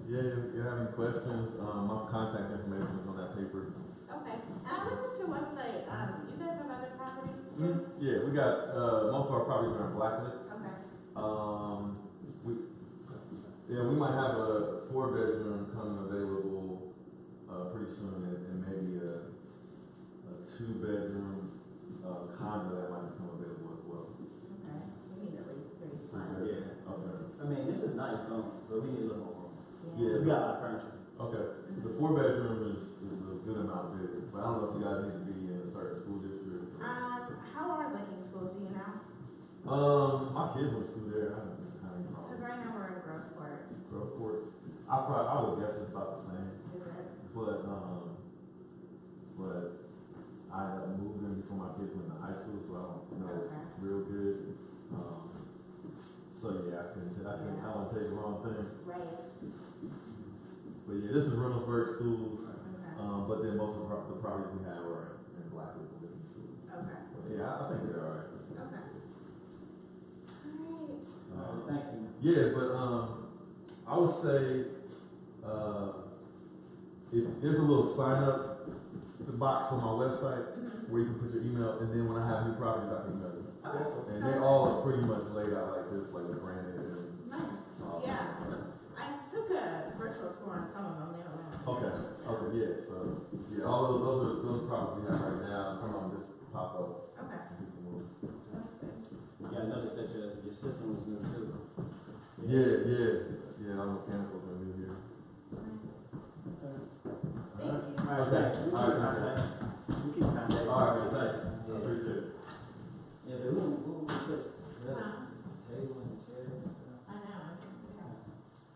Yeah, if you have any questions, my contact information is on that paper. Okay. And I looked at your website. You guys have other properties too? Yeah, we got, most of our properties are in Blacklit. Okay. We might have a 4-bedroom coming available, pretty soon, and maybe a 2-bedroom, condo that might become available as well. Okay. We need at least 3 Yeah. Okay. I mean, this is nice homes, but we need a little more room. Yeah. We got a lot of furniture. Okay. The 4-bedroom is a good amount bigger, but I don't know if you guys need to be in a certain school district. How are Licking schools, do you know? My kids went to school there. I don't have any Because problem. right now we're in Groveport. Groveport. I would guess it's about the same, Is it? but I moved in before my kids went to high school, so I don't know Okay. real good. So yeah, I want to take the wrong thing. Right. But yeah, this is Reynoldsburg schools, Okay. but then most of the properties we have are in Blackwood living schools. Okay. But yeah, I think they're alright. Okay. Alright. Thank you. Yeah, but I would say if there's a little sign up the box on my website where you can put your email, and then when I have new properties, I can email you. Okay. And they all are pretty much laid out like this, like branded. And, Nice. Yeah. I took a virtual tour on some of them. They don't know. Okay. Okay. Yeah. So yeah, all those properties we have right now. Some of them just pop up. Okay. And people move. That's good. Yeah, I noticed that your system was new too. Yeah. Our mechanicals are new here. Thank you. All right, thanks. We'll All keep right, contact. We'll keep contact. All right. Thanks. I appreciate it. Yeah, but who put the Huh? table and chair and stuff? I know.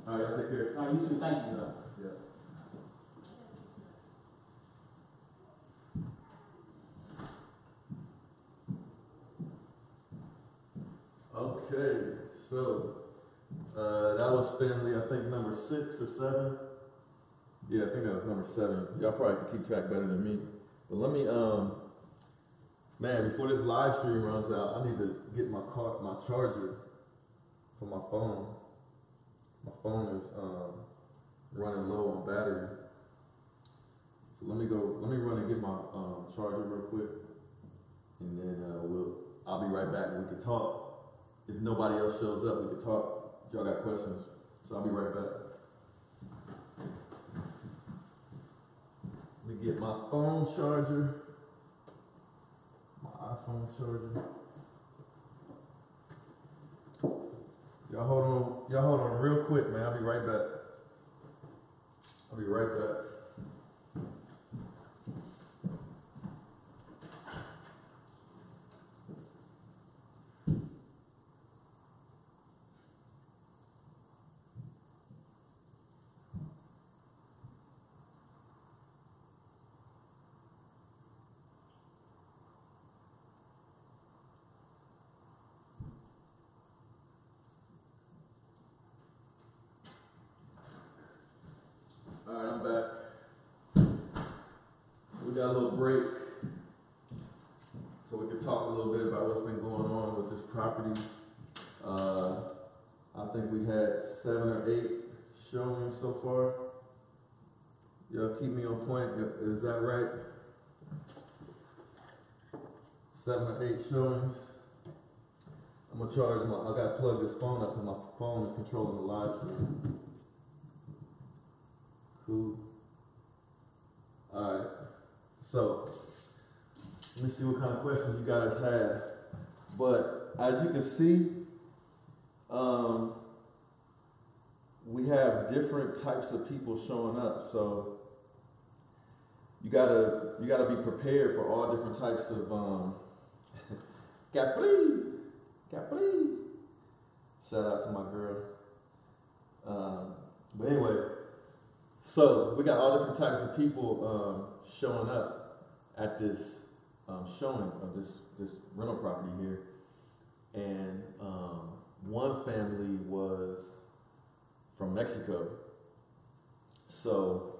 All right. Y'all take care. All right, you too. Thank you. Yeah. Okay, so that was family, I think number 6 or 7. Yeah, I think that was number 7. Y'all probably could keep track better than me. But let me, man, before this live stream runs out, I need to get my charger for my phone. My phone is running low on battery. So let me run and get my charger real quick, and then I'll be right back and we can talk. If nobody else shows up, we can talk. If y'all got questions, so I'll be right back. Let me get my phone charger, my iPhone charger. Y'all hold on real quick, man. I'll be right back. I'll be right back. Alright, I'm back. We got a little break so we can talk a little bit about what's been going on with this property. I think we had 7 or 8 showings so far. Y'all keep me on point, is that right? 7 or 8 showings. I'm gonna charge I gotta plug this phone up because my phone is controlling the live stream. Cool. Alright. So, let me see what kind of questions you guys have. But as you can see, we have different types of people showing up. So you gotta be prepared for all different types of Capri. Shout out to my girl. But anyway. So we got all different types of people showing up at this showing of this rental property here, and one family was from Mexico. So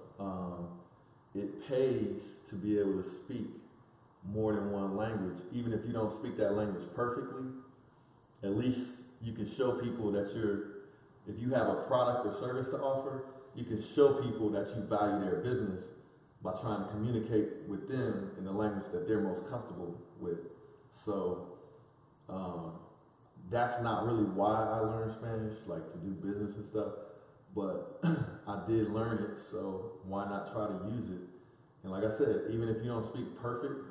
it pays to be able to speak more than one language, even if you don't speak that language perfectly. At least you can show people that you're if you have a product or service to offer, you can show people that you value their business by trying to communicate with them in the language that they're most comfortable with. So that's not really why I learned Spanish, like to do business and stuff, but I did learn it, so why not try to use it? And like I said, even if you don't speak perfect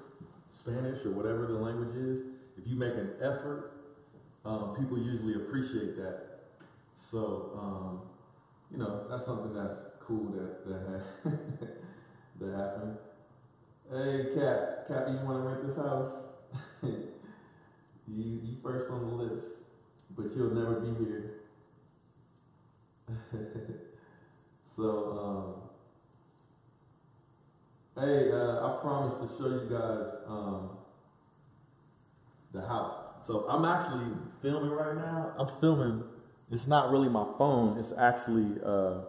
Spanish or whatever the language is, if you make an effort, people usually appreciate that. So, you know, that's something that's cool that that happened. Hey, Cappy, you want to rent this house? you first on the list, but you'll never be here. So, hey, I promised to show you guys the house. So I'm actually filming right now. I'm filming. It's not really my phone. It's actually a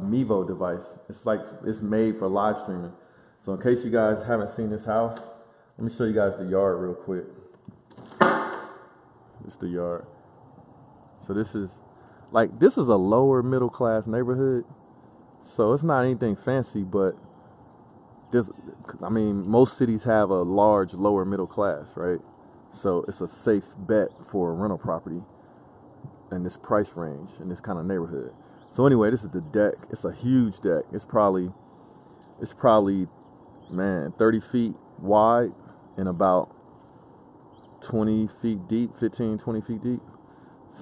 Mevo device. It's made for live streaming. So in case you guys haven't seen this house, let me show you guys the yard real quick. This is the yard. So this is a lower middle class neighborhood. So it's not anything fancy, but most cities have a large lower middle class, right? So it's a safe bet for a rental property in this price range, in this kind of neighborhood. So anyway, this is the deck. It's a huge deck. It's probably, 30 feet wide and about 20 feet deep, 15, 20 feet deep.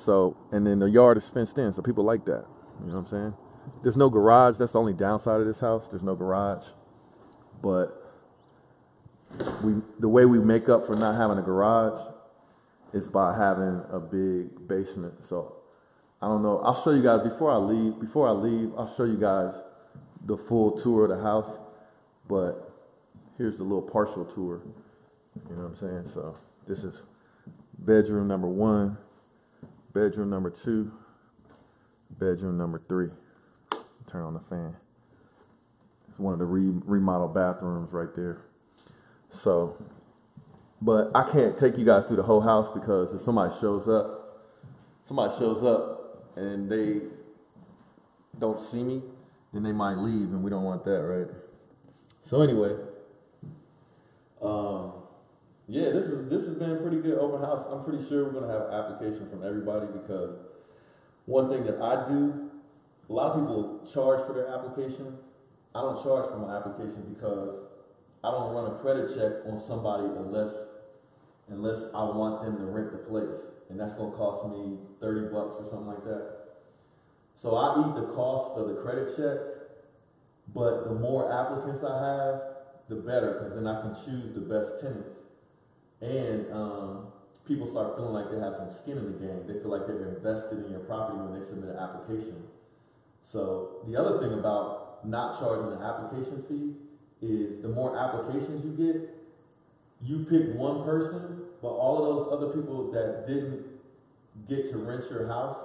So, and then the yard is fenced in, so people like that. You know what I'm saying? There's no garage. That's the only downside of this house. There's no garage. But the way we make up for not having a garage is by having a big basement. So I don't know. I'll show you guys before I leave, I'll show you guys the full tour of the house. But here's the little partial tour. You know what I'm saying? So this is bedroom number 1, bedroom number 2, bedroom number 3. Turn on the fan. It's one of the remodeled bathrooms right there. So, but I can't take you guys through the whole house because if somebody shows up and they don't see me, then they might leave, and we don't want that, right? So anyway, yeah, this has been a pretty good open house. I'm pretty sure we're gonna have an application from everybody because one thing that I do, a lot of people charge for their application. I don't charge for my application because I don't run a credit check on somebody unless I want them to rent the place, and that's gonna cost me $30 or something like that. So I eat the cost of the credit check, but the more applicants I have, the better, because then I can choose the best tenants. And people start feeling like they have some skin in the game. They feel like they're invested in your property when they submit an application. So the other thing about not charging an application fee is the more applications you get, you pick one person, but all of those other people that didn't get to rent your house,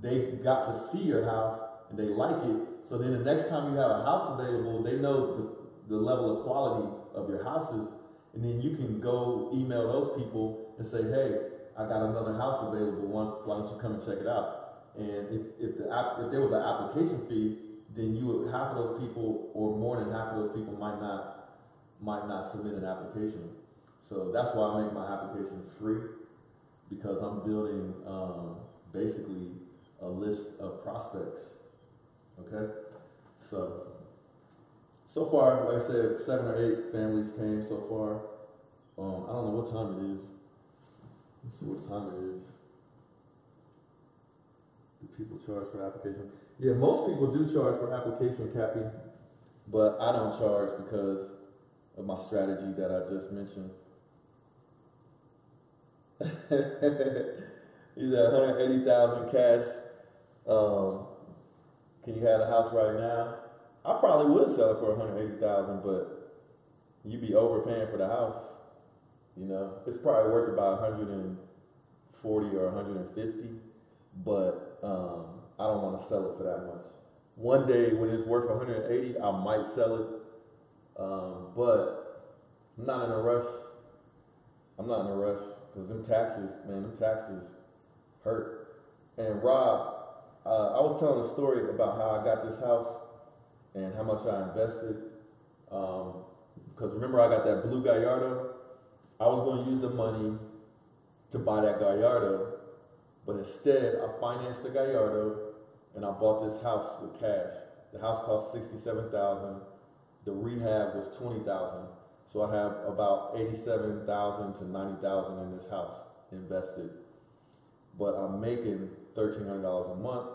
they got to see your house and they like it. So then the next time you have a house available, they know the level of quality of your houses, and then you can go email those people and say, hey, I got another house available, why don't you come and check it out? And if there was an application fee, then half of those people or more than half of those people might not submit an application. So that's why I make my application free, because I'm building basically a list of prospects. Okay, so far, like I said, 7 or 8 families came so far. I don't know what time it is. Let's see what time it is. Do people charge for application? Yeah, most people do charge for application, Cappy, but I don't charge because of my strategy that I just mentioned. He's at 180,000 cash. Can you have the house right now? I probably would sell it for 180,000, but you'd be overpaying for the house. You know, it's probably worth about 140 or 150, but I don't want to sell it for that much. One day when it's worth 180, I might sell it, but I'm not in a rush. I'm not in a rush because them taxes, hurt. And Rob, I was telling a story about how I got this house and how much I invested. Because remember, I got that blue Gallardo. I was going to use the money to buy that Gallardo, but instead I financed the Gallardo and I bought this house with cash. The house cost $67,000. The rehab was $20,000. So I have about $87,000 to $90,000 in this house invested. But I'm making $1,300 a month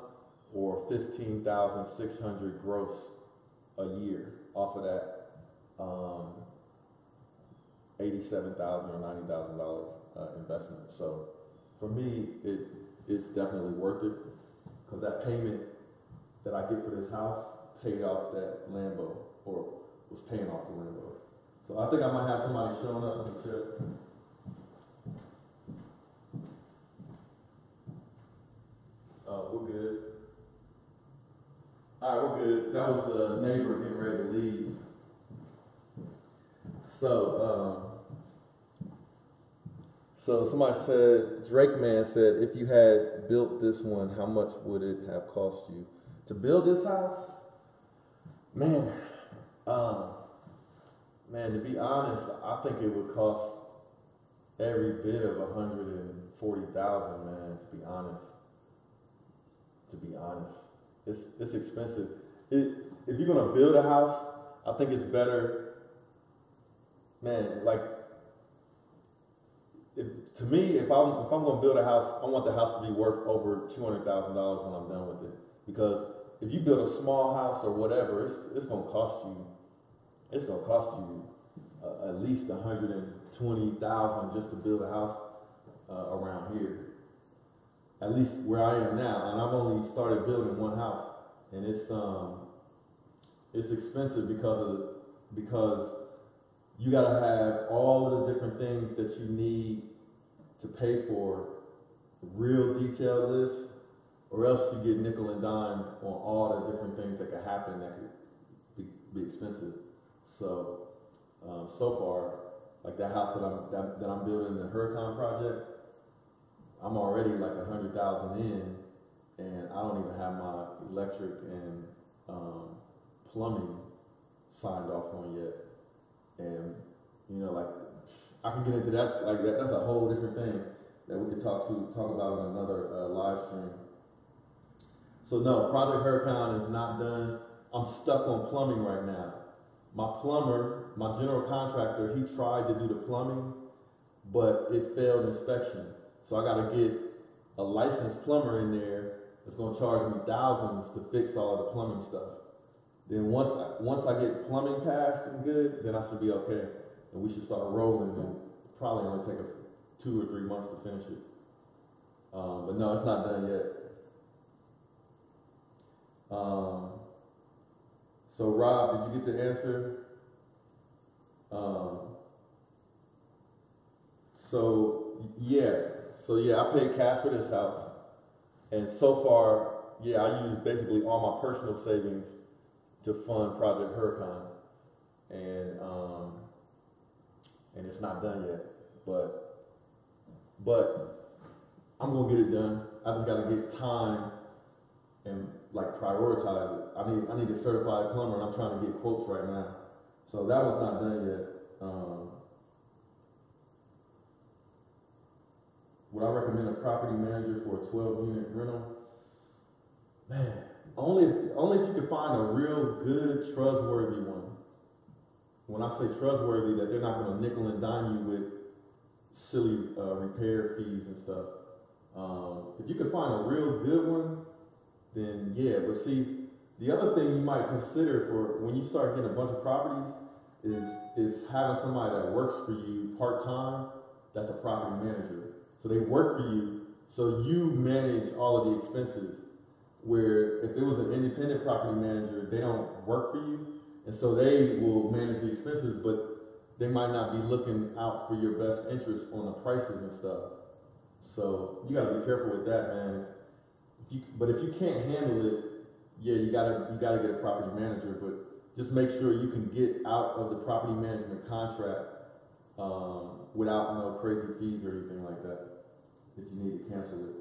or $15,600 gross a year off of that $87,000 or $90,000 investment. So for me, it's definitely worth it because that payment that I get for this house paid off that Lambo, or was paying off the Lambo. So I think I might have somebody showing up and check. We're good. All right, we're good. That was the neighbor getting ready to leave. So somebody said, Drake Man said, if you had built this one, how much would it have cost you to build this house? Man, to be honest, I think it would cost every bit of $140,000, man. To be honest, it's expensive. If you're gonna build a house, I think it's better, man. Like, to me, if I'm gonna build a house, I want the house to be worth over $200,000 when I'm done with it. Because if you build a small house or whatever, it's gonna cost you. It's gonna cost you at least $120,000 just to build a house around here. At least where I am now, and I've only started building one house, and it's expensive because you gotta have all of the different things that you need to pay for real detailed list, or else you get nickel and dime on all the different things that could happen that could be expensive. So so far, like that house that I'm building, the Huracan project, I'm already like $100,000 in, and I don't even have my electric and plumbing signed off on yet. And like I can get into that. Like that's a whole different thing that we could talk about in another live stream. So no, Project Huracan is not done. I'm stuck on plumbing right now. My plumber, my general contractor, he tried to do the plumbing, but it failed inspection. So I got to get a licensed plumber in there that's going to charge me thousands to fix all of the plumbing stuff. Then once I get plumbing passed and good, then I should be okay, and we should start rolling. And probably only take 2 or 3 months to finish it. But no, it's not done yet. So Rob, did you get the answer? So yeah, I paid cash for this house, and so far, yeah, I used basically all my personal savings to fund Project Huracan, and it's not done yet, but I'm gonna get it done. I just gotta get time and like prioritize it. I need a certified plumber, and I'm trying to get quotes right now. So that was not done yet. Would I recommend a property manager for a 12-unit rental? Man, only if you can find a real good, trustworthy one. When I say trustworthy, that they're not going to nickel and dime you with silly repair fees and stuff. If you can find a real good one, then yeah. But see, the other thing you might consider for when you start getting a bunch of properties is having somebody that works for you part-time. That's a property manager. So they work for you, so you manage all of the expenses. Where if it was an independent property manager, they don't work for you, and so they will manage the expenses, but they might not be looking out for your best interest on the prices and stuff. So you gotta be careful with that, man. But if you can't handle it, yeah, you gotta get a property manager. But just make sure you can get out of the property management contract without no crazy fees or anything like that, if you need to cancel it.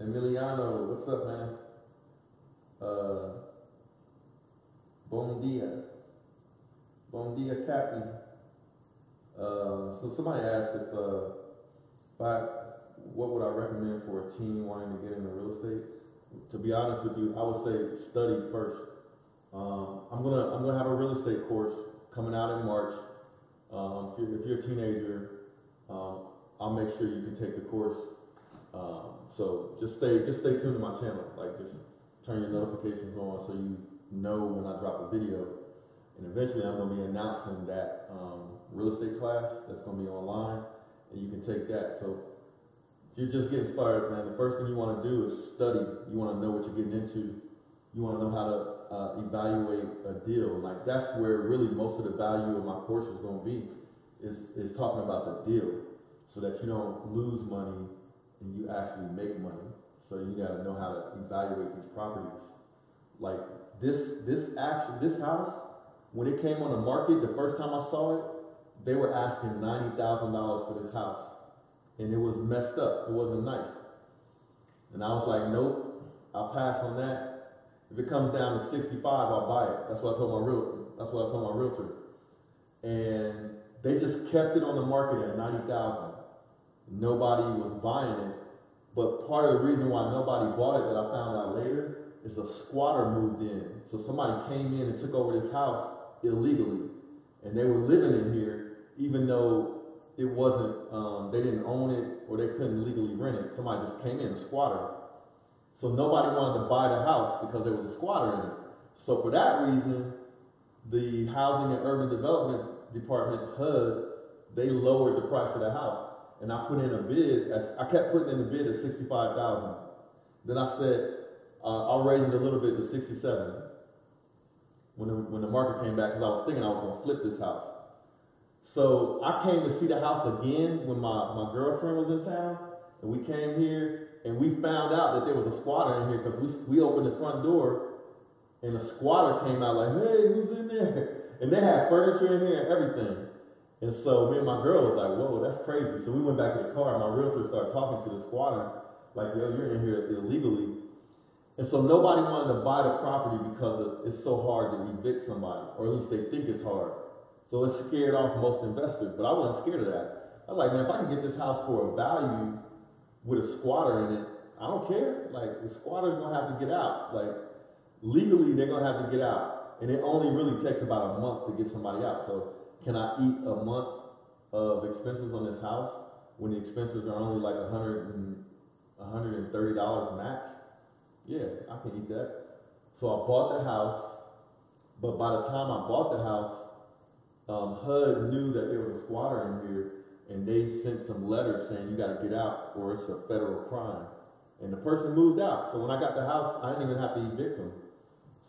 Emiliano, what's up, man? Bon dia, Cappy. So somebody asked what would I recommend for a teen wanting to get into real estate? To be honest with you, I would say study first. I'm gonna have a real estate course coming out in March. If you're a teenager, I'll make sure you can take the course. So just stay tuned to my channel. Like, just turn your notifications on so you know when I drop a video. And eventually I'm going to be announcing that real estate class that's going to be online, and you can take that. So if you're just getting started, man, the first thing you want to do is study. You want to know what you're getting into. You want to know how to evaluate a deal. Like, that's where really most of the value of my course is going to be, is talking about the deal, so that you don't lose money and you actually make money. So you got to know how to evaluate these properties. Like this house, when it came on the market, the first time I saw it, they were asking $90,000 for this house, and it was messed up. It wasn't nice. And I was like, nope, I'll pass on that. If it comes down to 65, I'll buy it. That's what I told my realtor. And they just kept it on the market at $90,000. Nobody was buying it. But part of the reason why nobody bought it, that I found out later, is a squatter moved in. So somebody came in and took over this house illegally, and they were living in here, even though it wasn't, they didn't own it or they couldn't legally rent it. Somebody just came in, a squatter. So nobody wanted to buy the house because there was a squatter in it. So for that reason, the Housing and Urban Development Department, HUD, they lowered the price of the house. And I put in a bid, I kept putting in the bid at $65,000. Then I said, I'll raise it a little bit to $67,000 when the market came back, because I was thinking I was going to flip this house. So I came to see the house again when my girlfriend was in town, and we came here and we found out that there was a squatter in here, because we opened the front door and a squatter came out like, hey, who's in there? And they had furniture in here and everything. And so me and my girl was like, whoa, that's crazy. So we went back to the car, and my realtor started talking to the squatter, like, yo, you're in here illegally. And so nobody wanted to buy the property because it's so hard to evict somebody, or at least they think it's hard. So it scared off most investors, but I wasn't scared of that. I was like, man, if I can get this house for a value with a squatter in it, I don't care. Like, the squatter's gonna have to get out. Like, legally, they're gonna have to get out. And it only really takes about a month to get somebody out. So can I eat a month of expenses on this house when the expenses are only like $130 max? Yeah, I can eat that. So I bought the house, but by the time I bought the house, HUD knew that there was a squatter in here, and they sent some letters saying you got to get out or it's a federal crime. And the person moved out. So when I got the house, I didn't even have to evict them.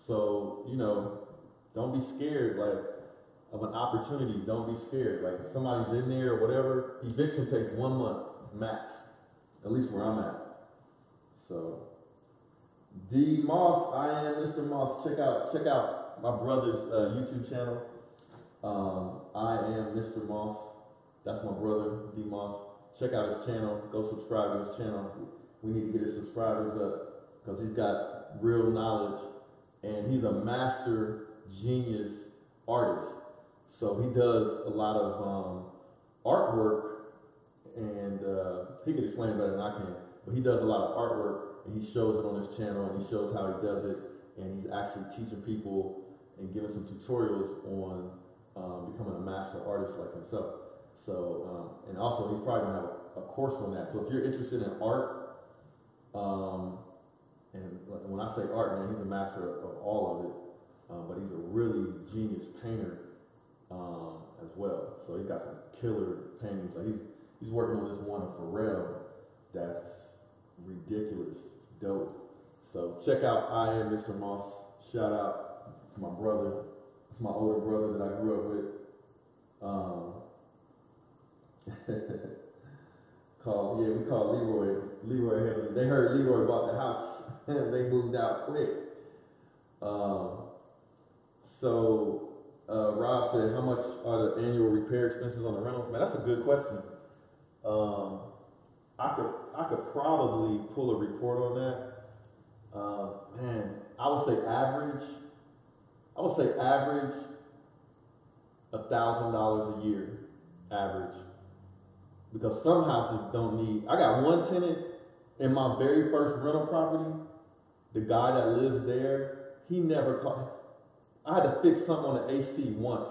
So, you know, don't be scared, like, of an opportunity. Don't be scared. Like, if somebody's in there or whatever, eviction takes 1 month max, at least where I'm at. So, D Moss, I am Mr. Moss. Check out my brother's YouTube channel. I am Mr. Moss. That's my brother, D Moss. Check out his channel. Go subscribe to his channel. We need to get his subscribers up, because he's got real knowledge, and he's a master genius artist. So he does a lot of artwork, and he can explain it better than I can, but he does a lot of artwork, and he shows it on his channel, and he shows how he does it, and he's actually teaching people and giving some tutorials on becoming a master artist like himself. So, and also he's probably gonna have a course on that. So if you're interested in art, and when I say art, man, he's a master of all of it, but he's a really genius painter as well. So he's got some killer paintings. Like he's working on this one of Pharrell that's ridiculous. It's dope. So check out I Am Mr. Moss. Shout out to my brother. It's my older brother that I grew up with. We call Leroy Haley. They heard Leroy bought the house. They moved out quick. Rob said, how much are the annual repair expenses on the rentals? Man, that's a good question. I could probably pull a report on that. Man, I would say average $1,000 a year, average. Because some houses don't need. I got one tenant in my very first rental property. The guy that lives there, he never called. I had to fix something on the AC once,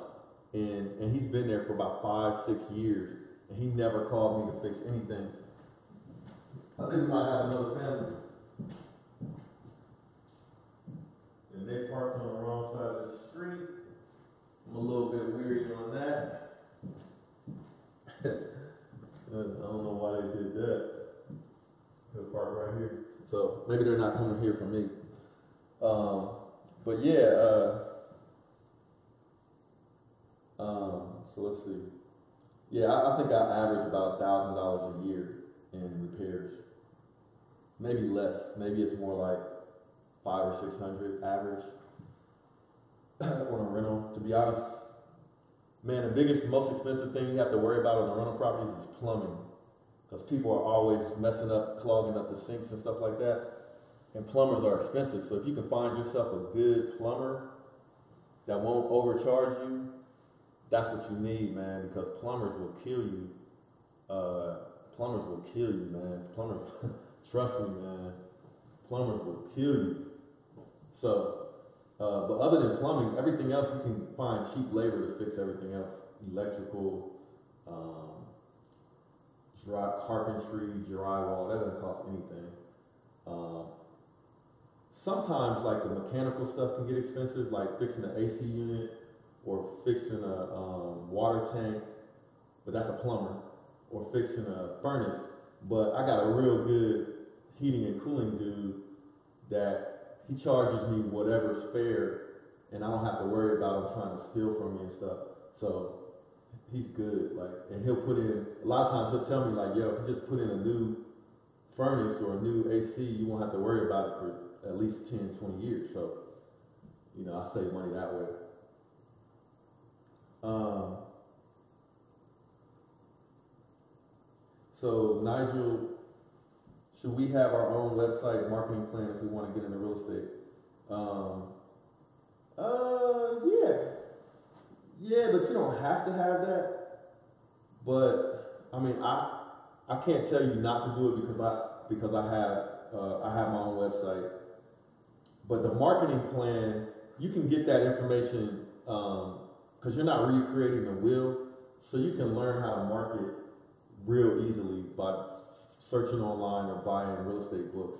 and he's been there for about 5-6 years, and he never called me to fix anything. I think we might have another family. And they parked on the wrong side of the street. I'm a little bit weary on that. I don't know why they did that. They'll park right here. So maybe they're not coming here for me. But yeah, so let's see. Yeah, I think I average about $1,000 a year in repairs. Maybe less. Maybe it's more like 500 or 600 average on a rental. To be honest, man, the biggest, most expensive thing you have to worry about on the rental properties is plumbing, because people are always messing up, clogging up the sinks and stuff like that. And plumbers are expensive, so if you can find yourself a good plumber that won't overcharge you, that's what you need, man, because plumbers will kill you. Plumbers will kill you, man. Plumbers, trust me, man. Plumbers will kill you. So, but other than plumbing, everything else you can find cheap labor to fix everything else. Electrical, carpentry, drywall, that doesn't cost anything. Sometimes like the mechanical stuff can get expensive, like fixing an AC unit or fixing a water tank, but that's a plumber, or fixing a furnace. But I got a real good heating and cooling dude that he charges me whatever's fair, and I don't have to worry about him trying to steal from me and stuff. So he's good, like, and he'll put in, a lot of times he'll tell me like, yo, if you just put in a new furnace or a new AC, you won't have to worry about it for at least 10, 20 years. So, you know, I save money that way. So Nigel, should we have our own website marketing plan if we want to get into real estate? Yeah, but you don't have to have that. But I mean, I can't tell you not to do it because I have my own website. But the marketing plan, you can get that information because you're not recreating the wheel, so you can learn how to market real easily by searching online or buying real estate books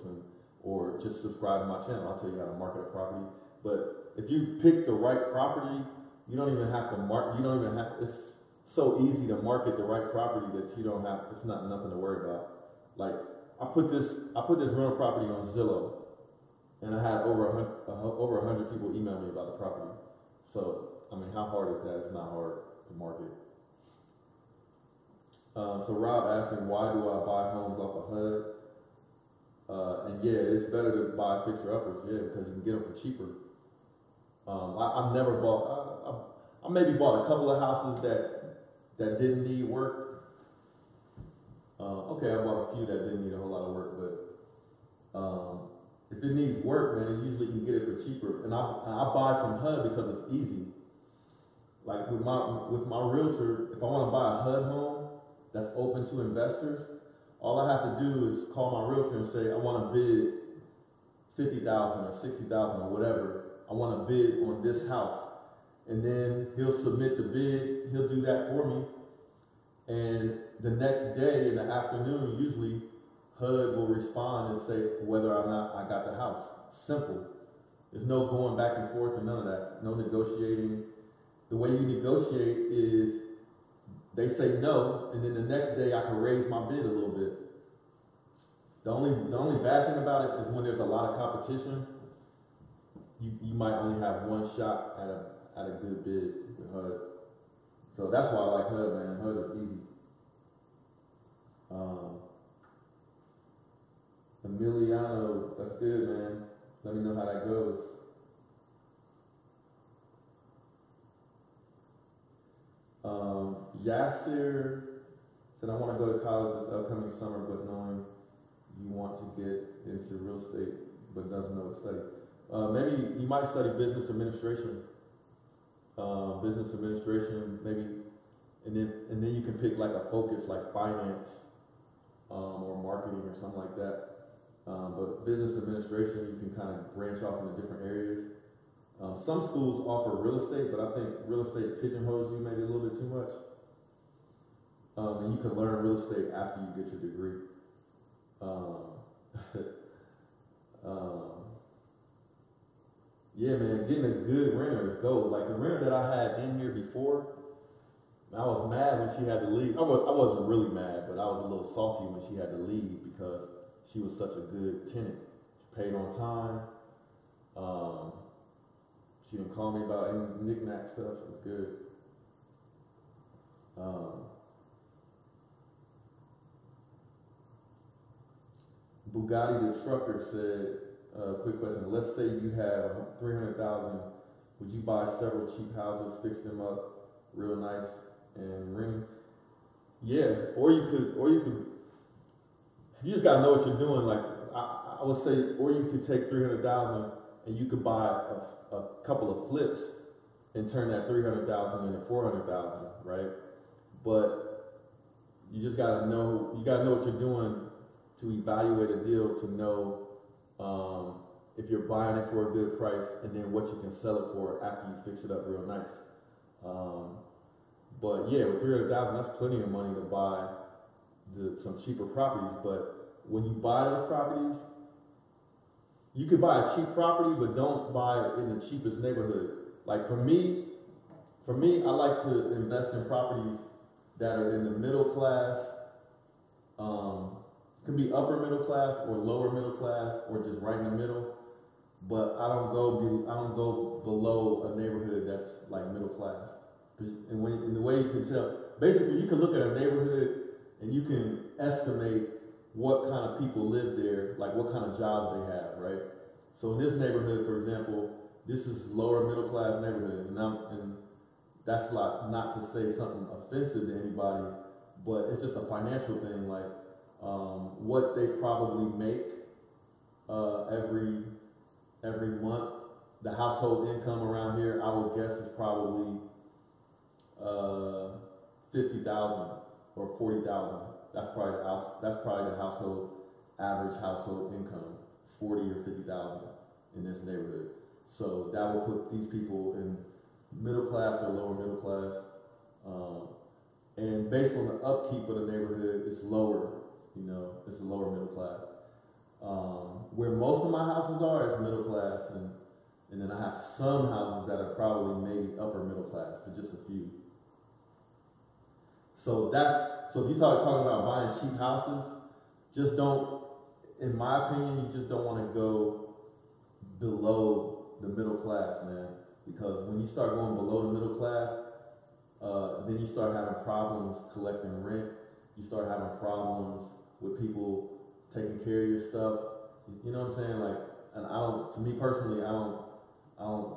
or just subscribe to my channel. I'll tell you how to market a property. But if you pick the right property, you don't even have to it's so easy to market the right property that it's not nothing to worry about. Like I put this rental property on Zillow, and I had over 100 people email me about the property. So I mean, how hard is that? It's not hard to market. So Rob asked me, why do I buy homes off of HUD? And yeah, it's better to buy fixer-uppers, yeah, because you can get them for cheaper. I've never bought, I maybe bought a couple of houses that didn't need work. Okay, I bought a few that didn't need a whole lot of work, but if it needs work, man, usually you can get it for cheaper. And I buy from HUD because it's easy. Like with my realtor, if I want to buy a HUD home that's open to investors, all I have to do is call my realtor and say, I want to bid $50,000 or $60,000 or whatever. I want to bid on this house. And then he'll submit the bid, he'll do that for me. And the next day in the afternoon, usually HUD will respond and say whether or not I got the house. Simple. There's no going back and forth or none of that. No negotiating. The way you negotiate is they say no, and then the next day I can raise my bid a little bit. The only bad thing about it is when there's a lot of competition, you might only have one shot at a good bid with HUD. So that's why I like HUD, man. HUD is easy. Emiliano, that's good, man. Let me know how that goes. Yasser Said, I want to go to college this upcoming summer, but knowing you want to get into real estate, but doesn't know what to study. Maybe you might study business administration. Maybe, and then you can pick like a focus like finance, or marketing or something like that. But business administration, you can kind of branch off into different areas. Some schools offer real estate, but I think real estate pigeonholes you maybe a little bit too much. And you can learn real estate after you get your degree. Yeah, man, getting a good renter is gold. Like the renter that I had in here before, I was mad when she had to leave. I wasn't really mad, but I was a little salty when she had to leave because she was such a good tenant. She paid on time. She didn't call me about any knick-knack stuff. It was good. Bugatti the trucker said, quick question. Let's say you have $300,000. Would you buy several cheap houses, fix them up real nice, and rent? Yeah. Or you could. You just gotta know what you're doing. Like I would say, or you could take $300,000 and you could buy a couple of flips and turn that $300,000 into $400,000, right? But you just gotta know. You gotta know what you're doing to evaluate a deal, to know if you're buying it for a good price, and then what you can sell it for after you fix it up real nice. But yeah, with $300,000, that's plenty of money to buy some cheaper properties. But when you buy those properties, you could buy a cheap property, but don't buy it in the cheapest neighborhood. Like for me, I like to invest in properties that are in the middle class. Can be upper middle class or lower middle class or just right in the middle. But I don't go below a neighborhood that's like middle class. And the way you can tell, basically you can look at a neighborhood and you can estimate what kind of people live there, like what kind of jobs they have, right? So in this neighborhood, for example, this is lower middle class neighborhood, and that's like not to say something offensive to anybody, but it's just a financial thing, like what they probably make every month. The household income around here, I would guess, is probably $50,000 or $40,000. That's probably the household average household income, $40,000 or $50,000 in this neighborhood. So that will put these people in middle class or lower middle class. And based on the upkeep of the neighborhood, it's lower. It's a lower middle class. Where most of my houses are is middle class, and then I have some houses that are probably maybe upper middle class, but just a few. So if you start talking about buying cheap houses, just don't, in my opinion, you just don't want to go below the middle class, man. Because when you start going below the middle class, then you start having problems collecting rent. You start having problems with people taking care of your stuff. You know what I'm saying? Like, and to me personally, I don't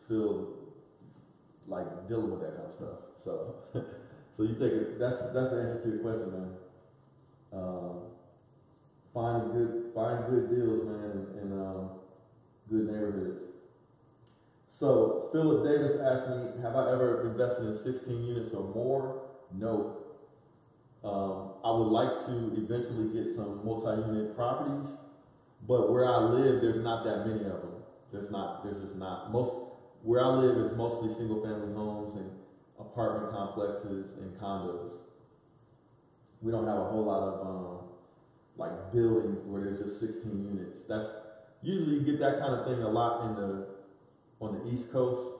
feel like dealing with that kind of stuff. So, so you take it. That's the answer to your question, man. Find good deals, man, in good neighborhoods. So Philip Davis asked me, have I ever invested in 16 units or more? No. I would like to eventually get some multi-unit properties, but where I live, there's not that many of them. There's just not. Where I live, it's mostly single-family homes and apartment complexes and condos. We don't have a whole lot of like buildings where there's just 16 units. That's usually you get that kind of thing a lot on the East Coast,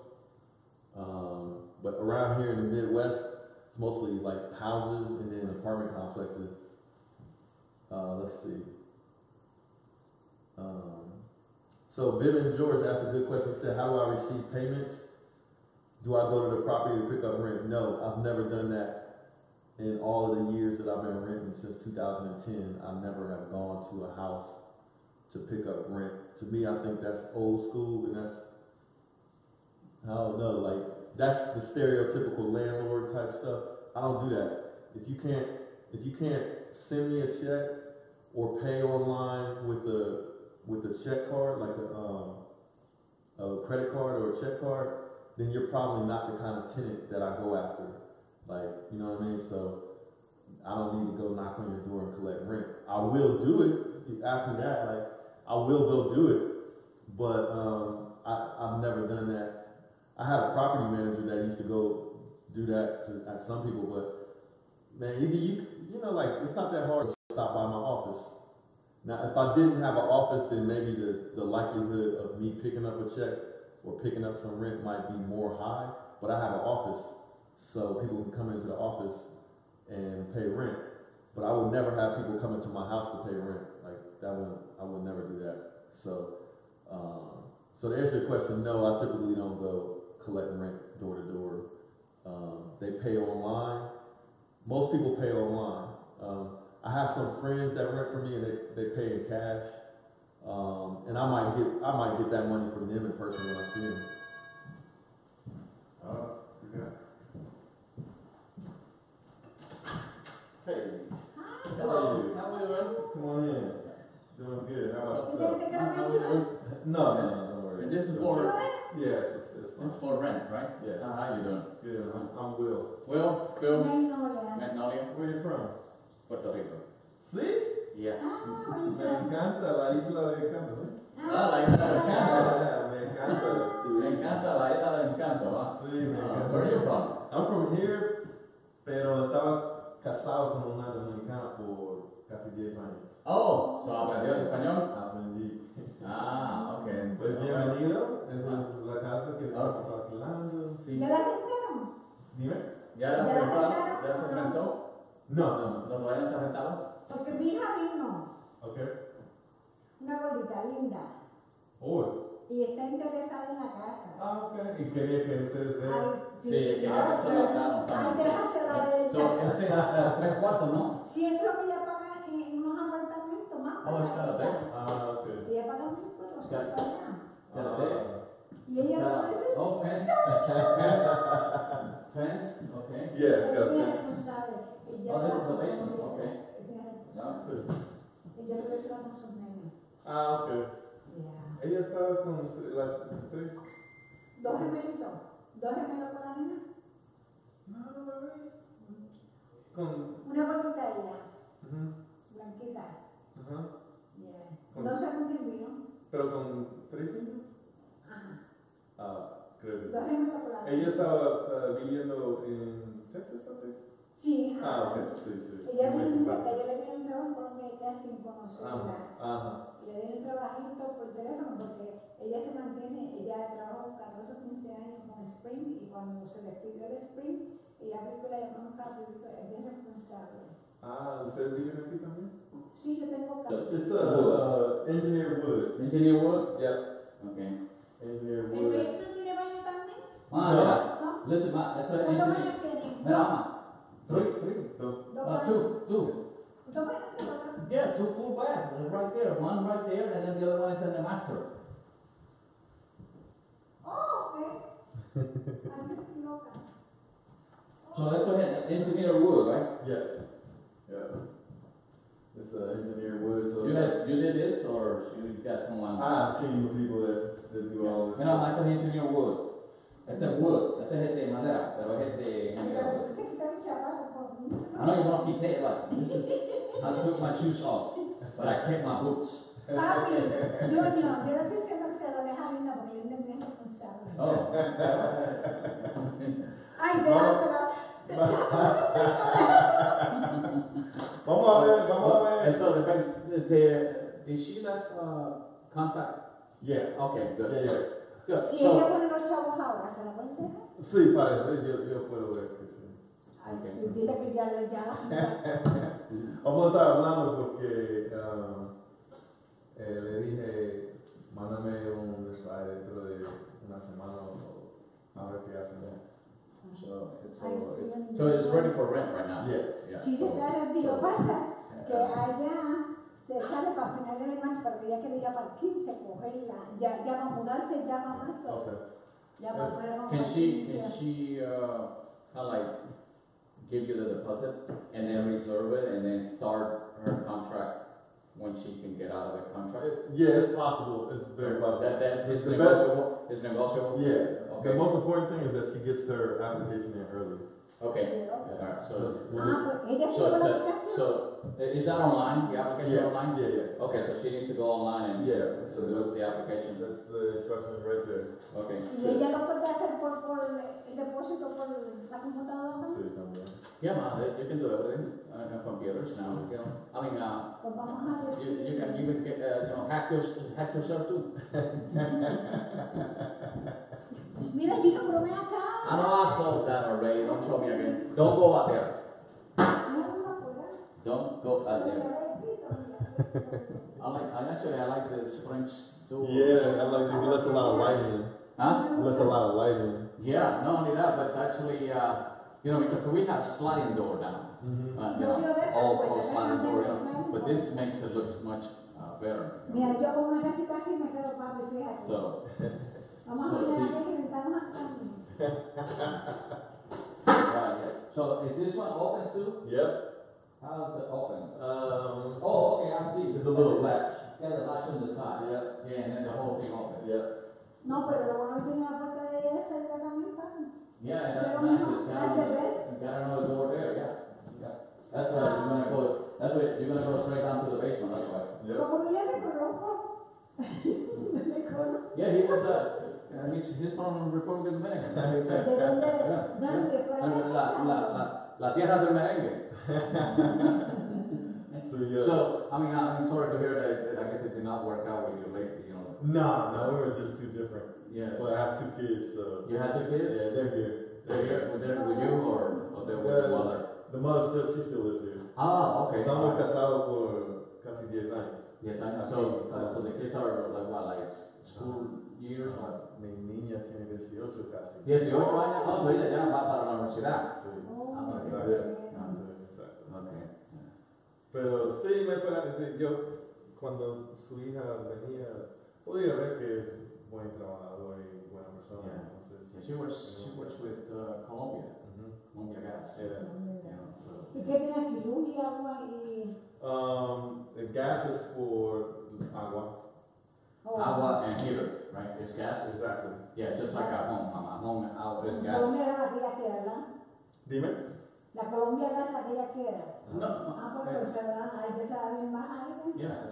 but around here in the Midwest, it's mostly like houses and then apartment complexes. Let's see. So Vivian George asked a good question. He said, how do I receive payments? Do I go to the property to pick up rent? No, I've never done that. In all of the years that I've been renting since 2010, I never have gone to a house to pick up rent. To me, I think that's old school, and I don't know, like, that's the stereotypical landlord type stuff. I don't do that. if you can't send me a check or pay online with a check card, like a credit card or a check card, then you're probably not the kind of tenant that I go after. Like, you know what I mean? So I don't need to go knock on your door and collect rent. I will do it. If you ask me that, like, I will go do it. But I've never done that. I had a property manager that used to go do that at some people, but man, you know, like, it's not that hard to stop by my office. Now, if I didn't have an office, then maybe the likelihood of me picking up a check or picking up some rent might be more high. But I have an office, so people can come into the office and pay rent. But I would never have people come into my house to pay rent. Like, I would never do that. So, so to answer your question, no, I typically don't go collect rent door to door. They pay online. Most people pay online. I have some friends that rent for me and they pay in cash. And I might get that money from them in person when I see them. Yeah. Hey. Hello. How are you doing? Come on in. Doing good. How about You yourself? didn't get a mention? No, don't worry. And this is for Yes, it's fine. it's for rent, right? Yeah. How you doing? Good. I'm Will. Will, Phil, Magnolia. Magnolia, Where you from? Puerto Rico. See? Yeah. Ah, where you Me from? encanta la isla de Encanto, ¿sí? Ah, la isla del encanto. Me encanta. Me encanta la isla del encanto, ¿va? Sí, me encanta. Where are you from? I'm from here, pero estaba casado con una dominicana por casi 10 años. Oh, so aprendió el español. Aprendí. Ah, okay. Pues bienvenido. Esa es la casa que estamos alquilando. Sí. ¿Ya la rentaron? Dime. ¿Ya la rentaron? ¿Ya se rentó? No. ¿Los vayan a rentar? Porque mi hija vino, Ok. una bolita linda, Oh. y está interesada en la casa. Ah, ok. Y quería que ustedes vean. Ay, Sí, quería que se la rentaron Ay, también. déjasela de So, este es 3 cuartos, ¿no? Si es lo que ella paga en unos apartamentos, más. Oh, espérate. Ah, ok. Ella paga un poco Ya. allá. Espérate. Y ella no necesita. Oh, fence. Fence, okay. Yes, Ella got es it. responsable. Ella Oh, this is the trabaja basement, con okay. ellas. Ella es No. responsable. Ella relaciona con sus nenes. Ah, ok. Yeah. Ella estaba con la 3. Dos gemelitos. Dos gemelos con la nena. No, bebé. Con. Una bolita ella. Ujú. Blanquita. Ajá. Yeah. Con- No sé con quién vino. Pero con 3 hijos. Ajá. Ah, creo que. Dos gemelos con la nena. Ella estaba viviendo en Texas, ¿sabes? Sí. Ah, ok, sí. Ella Muy vino, simpática. ella le dio un trabajo por América sin conocerla. Ajá. Le di un trabajito por teléfono porque ella se mantiene, ella trabajó 14 o 15 años con Spring y cuando se despidió de Spring, ella vio que la llamaron rapidito, ella es responsable. Ah, ¿ustedes viven aquí también? Sí, yo tengo casa. It's engineer wood. Engineer wood? Yeah, Okay. engineer ¿El wood. basement tiene baño también? Ah, No. mira. ¿No? Listen, esto es ¿Cuántos engineer. baños tiene? Mira, mamá. Three. Dos. Dos Ah, baños. two. ¿Dos baños tiene? Yeah, 2 full baths, right there. One right there, and then the other one is in the master. Oh, ok. Ay, yo estoy loca. So esto es engineer wood, right? Yes. Yeah. It's engineer wood. So You did this, or you got someone? I have a team of people that do all this. Mira, esto es engineer wood. Este es wood. Este es de madera, pero es de engineer wood. Se quita el zapato por mí. I know you want to keep it like this is. I took my shoes off, but I kept my boots. Papi, Junior, yo no estoy diciendo que se lo deja linda porque linda es bien responsable. Oh. Ay, déjasela. Vamos a ver. And so did she left contact? Yeah. Okay, good. Yeah. Good. Si So, ella pone los chavos ahora, ¿se la pueden dejar? Sí, parece. Yo puedo ver que sí. Ay, Ok. sí, dile que ya. Vamos a estar hablando porque le dije, mándame un mensaje dentro de una semana o a ver qué hacen. so it's ready for rent right now. Yes. Yeah. Sí, se so- trae el tío. Pasa que allá se sale para finales de marzo, pero ella quería ir para el 15, cogerla. Ya va a mudarse, ya va a marzo. Okay. Ya va a poner Can she kind of like give you the deposit and then reserve it and then start her contract when she can get out of the contract? Yeah, it's possible. It's very possible. That's It's his the best. negotiable. It's negotiable. Yeah. Okay. The most important thing is that she gets her application in early. Okay. Alright. So Pues ella sí So, con la so, aplicación. so, is that online, the application Yeah. online? Yeah. Okay, so she needs to go online and Yeah. so do the application. That's the instructions right there. Okay. Y ella lo puede hacer por el depósito por la computadora también. Sí, también. Yeah, ma, you can do everything on computers now, you know. I mean, Pues vamos a ver you si. can even get, hack yourself too. Mira, Gino, pero ven acá. I know I saw that already, don't show me again. Don't go out there. Don't go out there. I like this French door. Yeah, I like it. It lets a lot of light in. Huh? It lets a lot of light in. Yeah, not only that, but actually, because we have sliding door now. Mm-hmm. All sliding door, but this makes it look much better. Mira, yo con una casi me quedo papi, fíjate. So, Vamos a ver la que inventamos también. right, yeah. So is this one open too? Yep. How is it open? Oh, Okay, I see. it's a little latch. Yeah, the latch on the side. Yeah. Yeah, and then the whole thing opens. Yep. No, pero lo bueno es que tiene la puerta de ella salida también, papi. Yeah, that's Pero nice. no, It's al revés. got another door there, yeah. That's why you're gonna go. That's why you're gonna go straight down to the basement. That's why. Yep. Como yo le conozco. Le conozco. Yeah, he was. He's from Republic of Dominican. ¿De dónde? ¿Dónde? ¿Por allá? La tierra del merengue. So yeah. So, I'm sorry to hear that. I guess it did not work out with you lately. No, we were just too different. Yeah. But I have 2 kids, so. You had 2 kids? Yeah, they're here. They're here with you or they're with the mother? The mother she still lives here. Ah, okay. Estamos casados por casi 10 años. Yes, I know. So the kids are like what, like school years? Mi niña tiene 18 casi. 18 años. Oh, so ella ya va para la universidad. Sí. Ah, okay, Exacto. good. Exacto. Okay. Pero sí, me parece, yo cuando su hija venía, podía ver que es buen trabajador y buena persona. Yeah. Entonces, Yeah, she works with Colombia. Mhm. Colombia Gas. Yeah. So. ¿Y qué tiene aquí? Luz y agua y... The gas is for agua. Oh. Agua and heater, right? It's gas. Exactly. Yeah, just like at home. At home, out is gas. Colombia era aquella que era, ¿verdad? Dime. La Colombia era aquella que era. No, Ah, pues ¿verdad? Ahí empezaba bien baja ahí. yeah.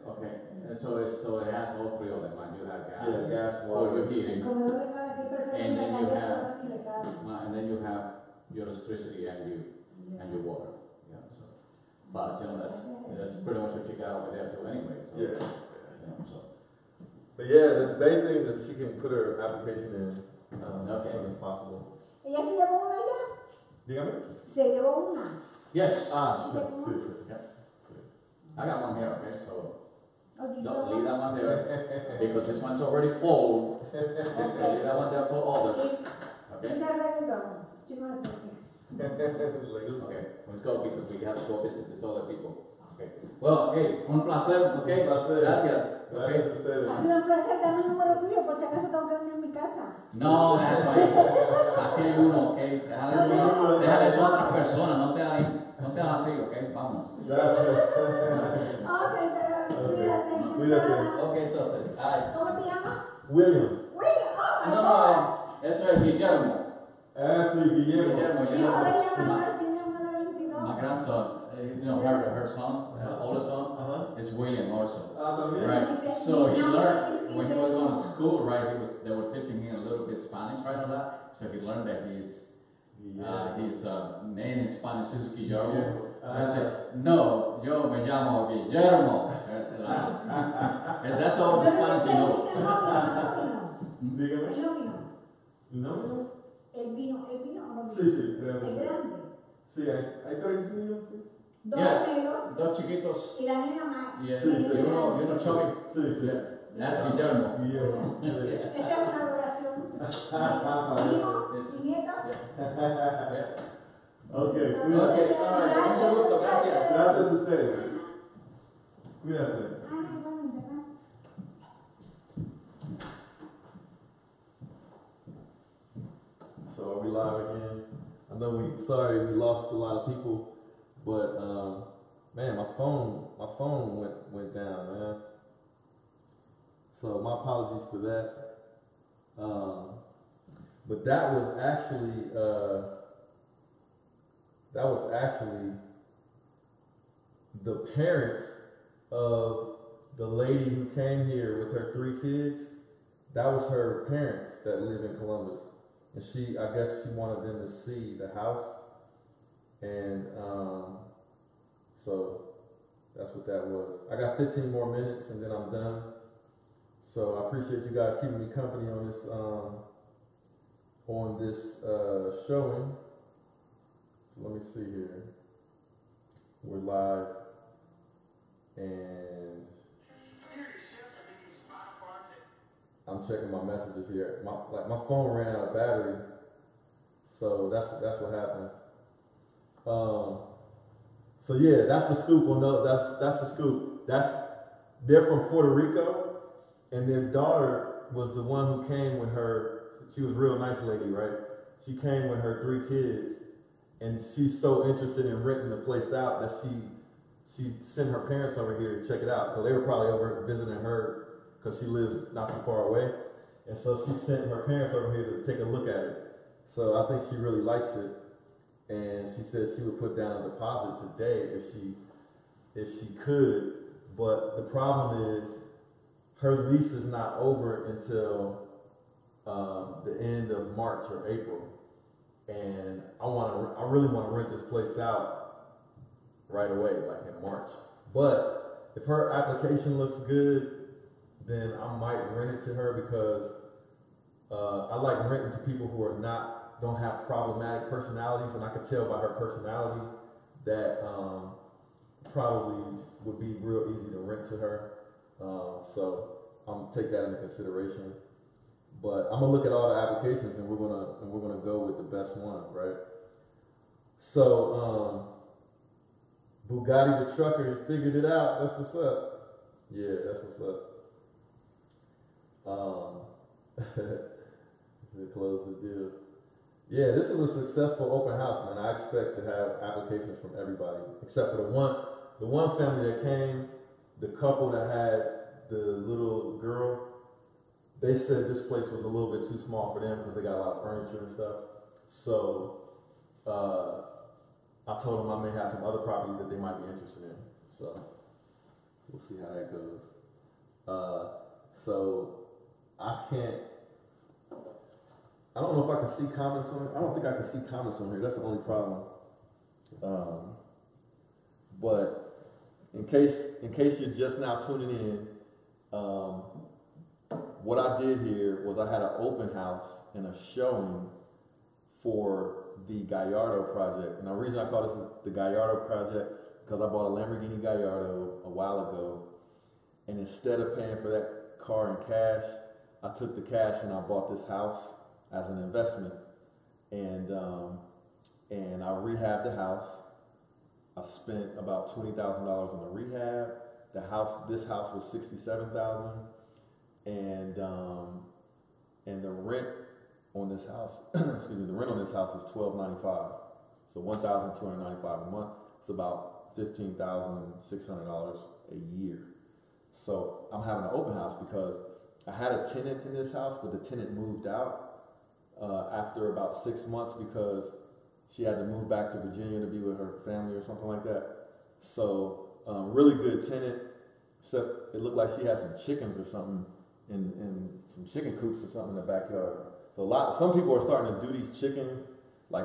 Okay. And so it has all 3 of them. And you have gas. Yes, gas, For water. your heating. Como no le cabe aquí And then you have- perfectamente, le cabe. And then you have your electricity and your water. Yeah. So, but that's pretty much what you got over there too, anyway. So, Yeah. So. But yeah, the main thing is that she can put her application in as Okay. soon as possible. ¿Ella se llevó una ya? Dígame. Se llevó una. Yes. Ah, Sí, sí, sí. I got one here. Okay. So Oye, don't yo- leave that one there because this one's already full. Okay. Leave that one there for others. Okay. Dice alrededor. Chico, no te- Okay, let's go because we have to go visit these other people. Okay. Well, hey, un placer, okay? Un placer. Gracias. Gracias Okay. a ustedes. Ha sido un placer, dame el número tuyo por si acaso tengo que venir a mi casa. No, that's fine. Aquí hay uno, okay? Déjale eso a otras personas, no sea así, okay? Vamos. Gracias. Ok, cuídate. Cuídate. Okay, entonces, ay. ¿Cómo te llamas? William. William. Oh, my No, God. eso es Guillermo. Ah, sí, Guillermo. Guillermo, Mi hijo de ella my, mayor tiene una de 22. my grandson, her son, oldest son, Uh-huh. is William also. Ah, también. Right. So he learned when he was going to school, right? They were teaching him a little bit Spanish, right, on that. So he learned that his name in Spanish is Guillermo. I said, no, yo me llamo Guillermo. That's all the Spanish he knows. Dígame. Él no vino. ¿No? Él vino o no vino. Sí, sí, creo que Es sí. grande. Sí, hay 3 niños, sí. Dos Yeah. negros Dos chiquitos. y la nena más. Yeah, Sí, sí. you know, Chubby. Sí, sí. Yeah, that's Guillermo. Guillermo. Sí. Esa es una adoración. Hijo y nieta. Yeah. Ok, Okay, cuídate. all right. Mucho gusto, gracias. Gracias a ustedes. Cuídate. Ay, bueno, ¿verdad? So are we live again? I know we sorry we lost a lot of people, but man, my phone went down, man. So my apologies for that. But that was actually the parents of the lady who came here with her 3 kids. That was her parents that live in Columbus. And I guess she wanted them to see the house. And so that's what that was. I got 15 more minutes and then I'm done. So I appreciate you guys keeping me company on this showing. So let me see here. We're live and I'm checking my messages here. My phone ran out of battery, so that's what happened. So yeah, that's the scoop on that's the scoop. They're from Puerto Rico, and their daughter was the one who came with her. She was a real nice lady, right? She came with her 3 kids, and she's so interested in renting the place out that she sent her parents over here to check it out. So they were probably over visiting her because she lives not too far away. And so she sent her parents over here to take a look at it. So I think she really likes it. And she said she would put down a deposit today if she could. But the problem is her lease is not over until the end of March or April. And I really want to rent this place out right away, like in March. But if her application looks good, then I might rent it to her because I like renting to people who don't have problematic personalities, and I could tell by her personality that probably would be real easy to rent to her. So I'm gonna take that into consideration. But I'm gonna look at all the applications and we're gonna go with the best one, right? So Bugatti the trucker figured it out. That's what's up. Yeah, that's what's up. To close the deal. Yeah, this is a successful open house, man. I expect to have applications from everybody, except for the one family that came, the couple that had the little girl. They said this place was a little bit too small for them because they got a lot of furniture and stuff. So I told them I may have some other properties that they might be interested in. So we'll see how that goes. So I don't know if I can see comments on it. I don't think I can see comments on here. That's the only problem. But in case you're just now tuning in, what I did here was I had an open house and a showing for the Gallardo project. And the reason I call this the Gallardo project because I bought a Lamborghini Gallardo a while ago, and instead of paying for that car in cash, I took the cash and I bought this house as an investment, and I rehabbed the house. I spent about $20,000 on the rehab. This house was $67,000, and the rent on this house, excuse me, the rent on this house is $1,295, so $1,295 a month. It's about $15,600 a year. So I'm having an open house because I had a tenant in this house, but the tenant moved out after about 6 months because she had to move back to Virginia to be with her family or something like that. So really good tenant, except it looked like she had some chickens or something in some chicken coops or something in the backyard. So some people are starting to do these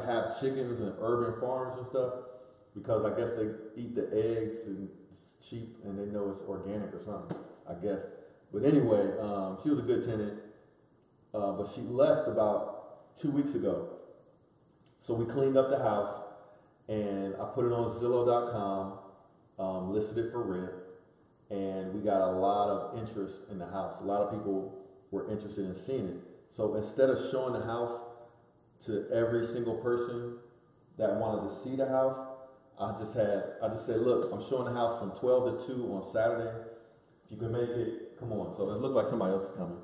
have chickens in urban farms and stuff because I guess they eat the eggs and it's cheap and they know it's organic or something, I guess. But anyway, she was a good tenant, but she left about 2 weeks ago. So we cleaned up the house and I put it on Zillow.com, listed it for rent, and we got a lot of interest in the house. A lot of people were interested in seeing it. So instead of showing the house to every single person that wanted to see the house, I just said, look, I'm showing the house from 12 to 2 on Saturday. If you can make it, come on. So it looked like somebody else is coming.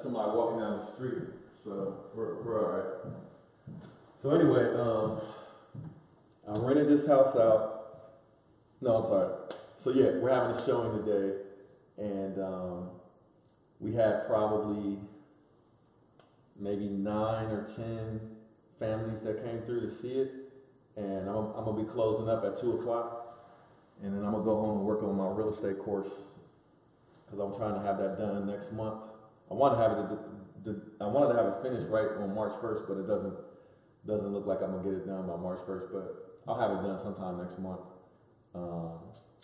somebody walking down the street, so we're all right. So anyway, I rented this house out. No, I'm sorry. So yeah, we're having a showing today, and we had probably maybe 9 or 10 families that came through to see it, and I'm gonna be closing up at 2 o'clock, and then I'm gonna go home and work on my real estate course because I'm trying to have that done next month. I wanted to have it finished right on March 1st, but it doesn't look like I'm gonna get it done by March 1st, but I'll have it done sometime next month.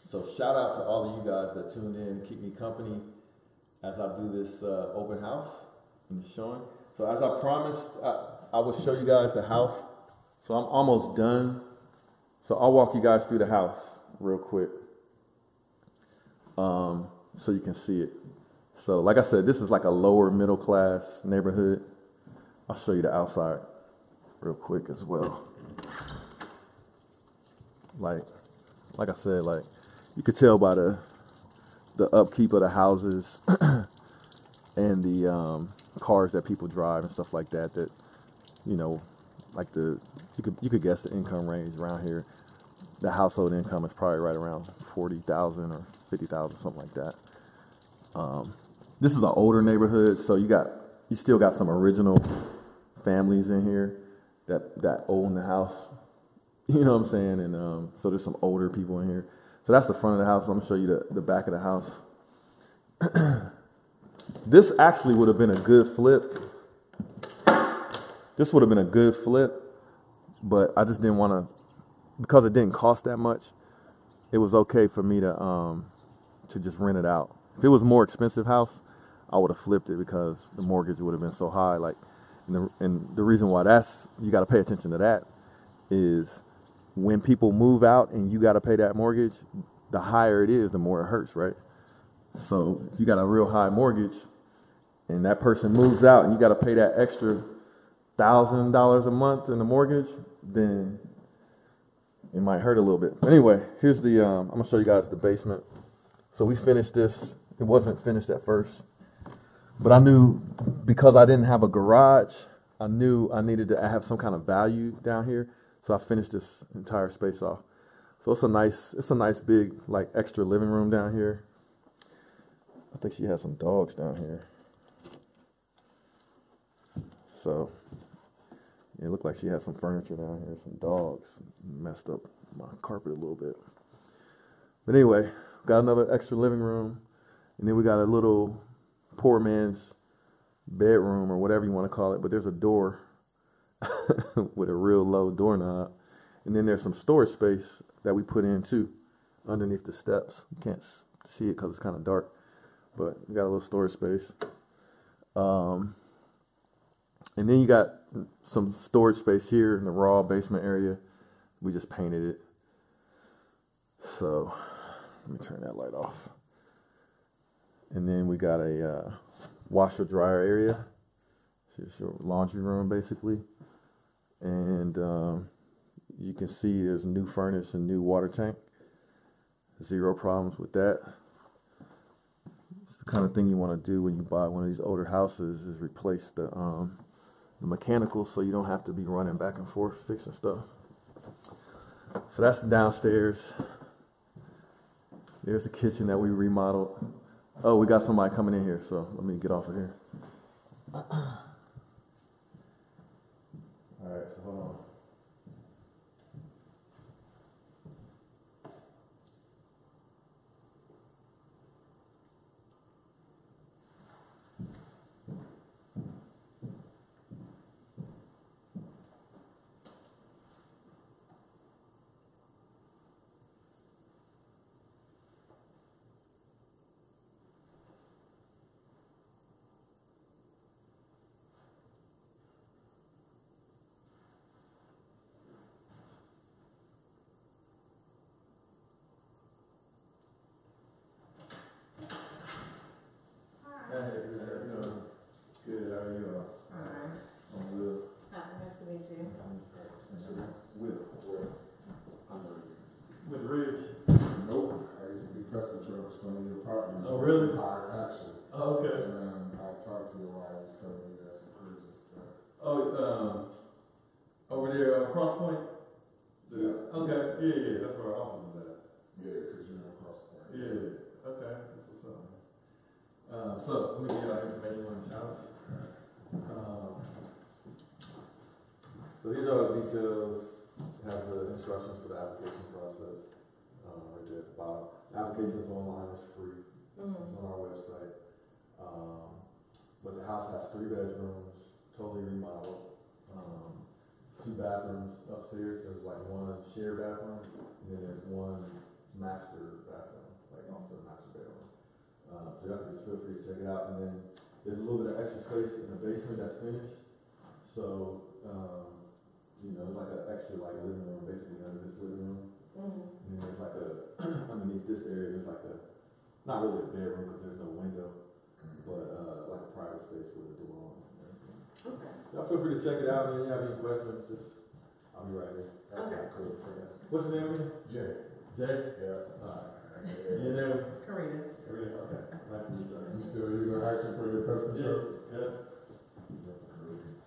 So shout out to all of you guys that tuned in and keep me company as I do this open house and the showing. So as I promised, I will show you guys the house. So I'm almost done. So I'll walk you guys through the house real quick, so you can see it. So like I said, this is like a lower middle class neighborhood. I'll show you the outside real quick as well. Like I said, like you could tell by the upkeep of the houses and the cars that people drive and stuff like that, that, you know, like you could guess the income range around here. The household income is probably right around 40,000 or 50,000, something like that. This is an older neighborhood, so you still got some original families in here that own the house. You know what I'm saying? And so there's some older people in here. So that's the front of the house. I'm gonna show you the back of the house. This actually would have been a good flip. This would have been a good flip, but I just didn't want to, because it didn't cost that much. It was okay for me to just rent it out. If it was a more expensive house, I would have flipped it because the mortgage would have been so high. Like, and the reason why you got to pay attention to that is when people move out and you got to pay that mortgage, the higher it is, the more it hurts, right? So if you got a real high mortgage and that person moves out and you got to pay that extra $1,000 a month in the mortgage, then it might hurt a little bit. But anyway, here's I'm gonna show you guys the basement. So we finished this. It wasn't finished at first, but I knew because I didn't have a garage, I knew I needed to have some kind of value down here. So I finished this entire space off. So it's a nice big, like, extra living room down here. I think she has some dogs down here. So it looked like she had some furniture down here, some dogs. Messed up my carpet a little bit. But anyway, got another extra living room. And then we got a little poor man's bedroom or whatever you want to call it. But there's a door with a real low doorknob. And then there's some storage space that we put in too underneath the steps. You can't see it because it's kind of dark. But we got a little storage space. And then you got some storage space here in the raw basement area. We just painted it. So let me turn that light off. And then we got a washer dryer area. It's your laundry room basically. And you can see there's a new furnace and new water tank. Zero problems with that. It's the kind of thing you want to do when you buy one of these older houses, is replace the mechanical so you don't have to be running back and forth fixing stuff. So that's the downstairs. There's the kitchen that we remodeled. Oh, we got somebody coming in here, so let me get off of here. All right, so hold on. Good, how are you? Alright. I'm good. Nice to meet you. With Rich. Nope. I used to be press control for some of your partners. Oh, really? Higher action. Oh, okay. And I talked to you while I was telling you guys some crews and stuff. Oh, over there, Cross Point? Yeah. Okay, yeah, that's where our office is at. Yeah, because you're in Cross Point. Yeah, okay, that's what's up, man. So, let me give you our information on this house. So these are the details, has the instructions for the application process, right there at the bottom. The application is online, it's free, it's on our website. But the house has 3 bedrooms, totally remodeled. 2 bathrooms upstairs, there's like 1 shared bathroom, and then there's 1 master bathroom, like off the master bedroom. So you have to just feel free to check it out, and then there's a little bit of extra space in the basement that's finished. So, you know, it's like an extra like living room basically under this living room. And then there's like a, underneath this area, there's like a, not really a bedroom because there's no window, but like a private space with a door on it. Okay. Y'all feel free to check it out, and if you have any questions, just, I'll be right here. Okay. Cool. What's your name again? Jay. Jay? Yeah. Alright. Your name? Karina. Karina, okay. Nice to meet you. You still using action for your custom Yeah, truck? yeah. That's great.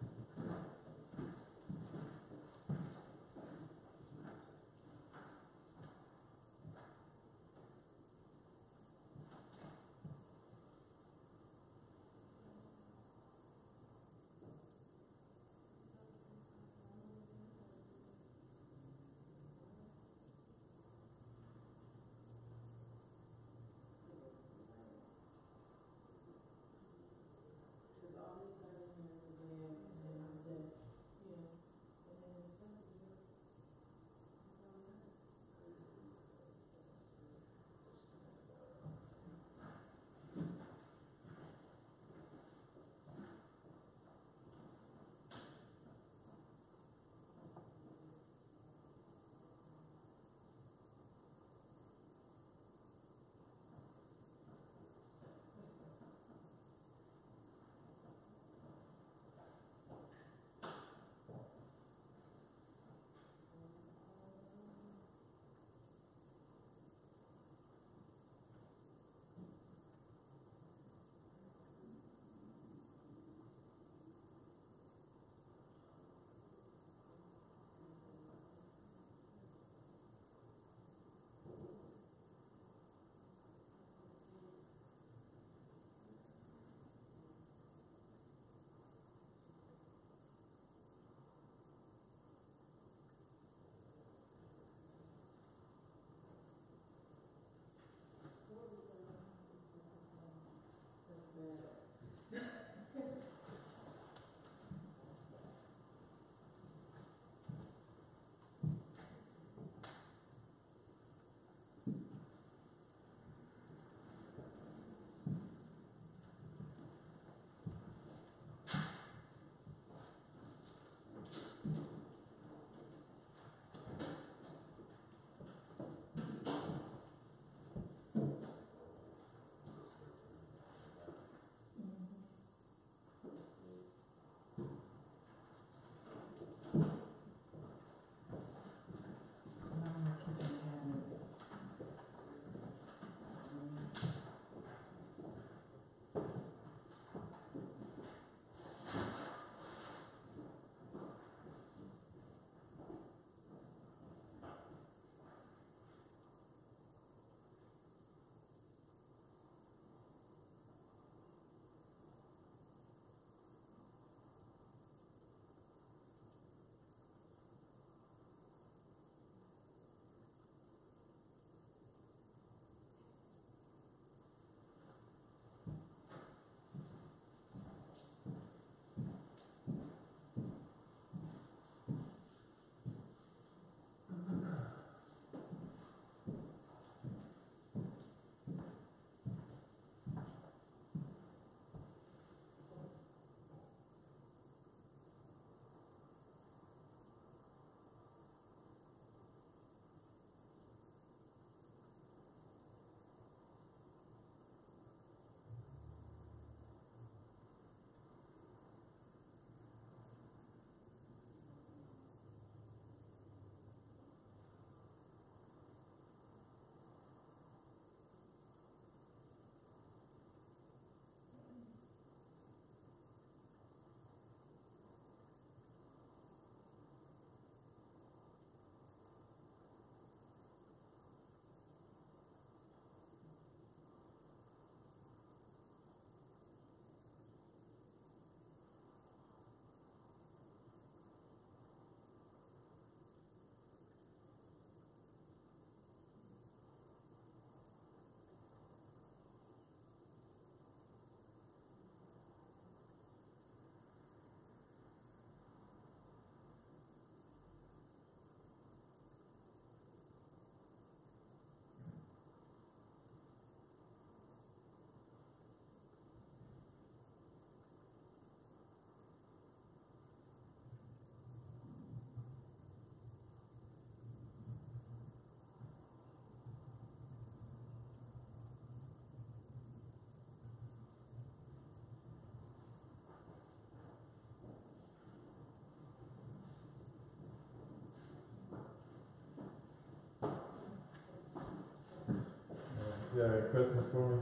You got any Christmas for me?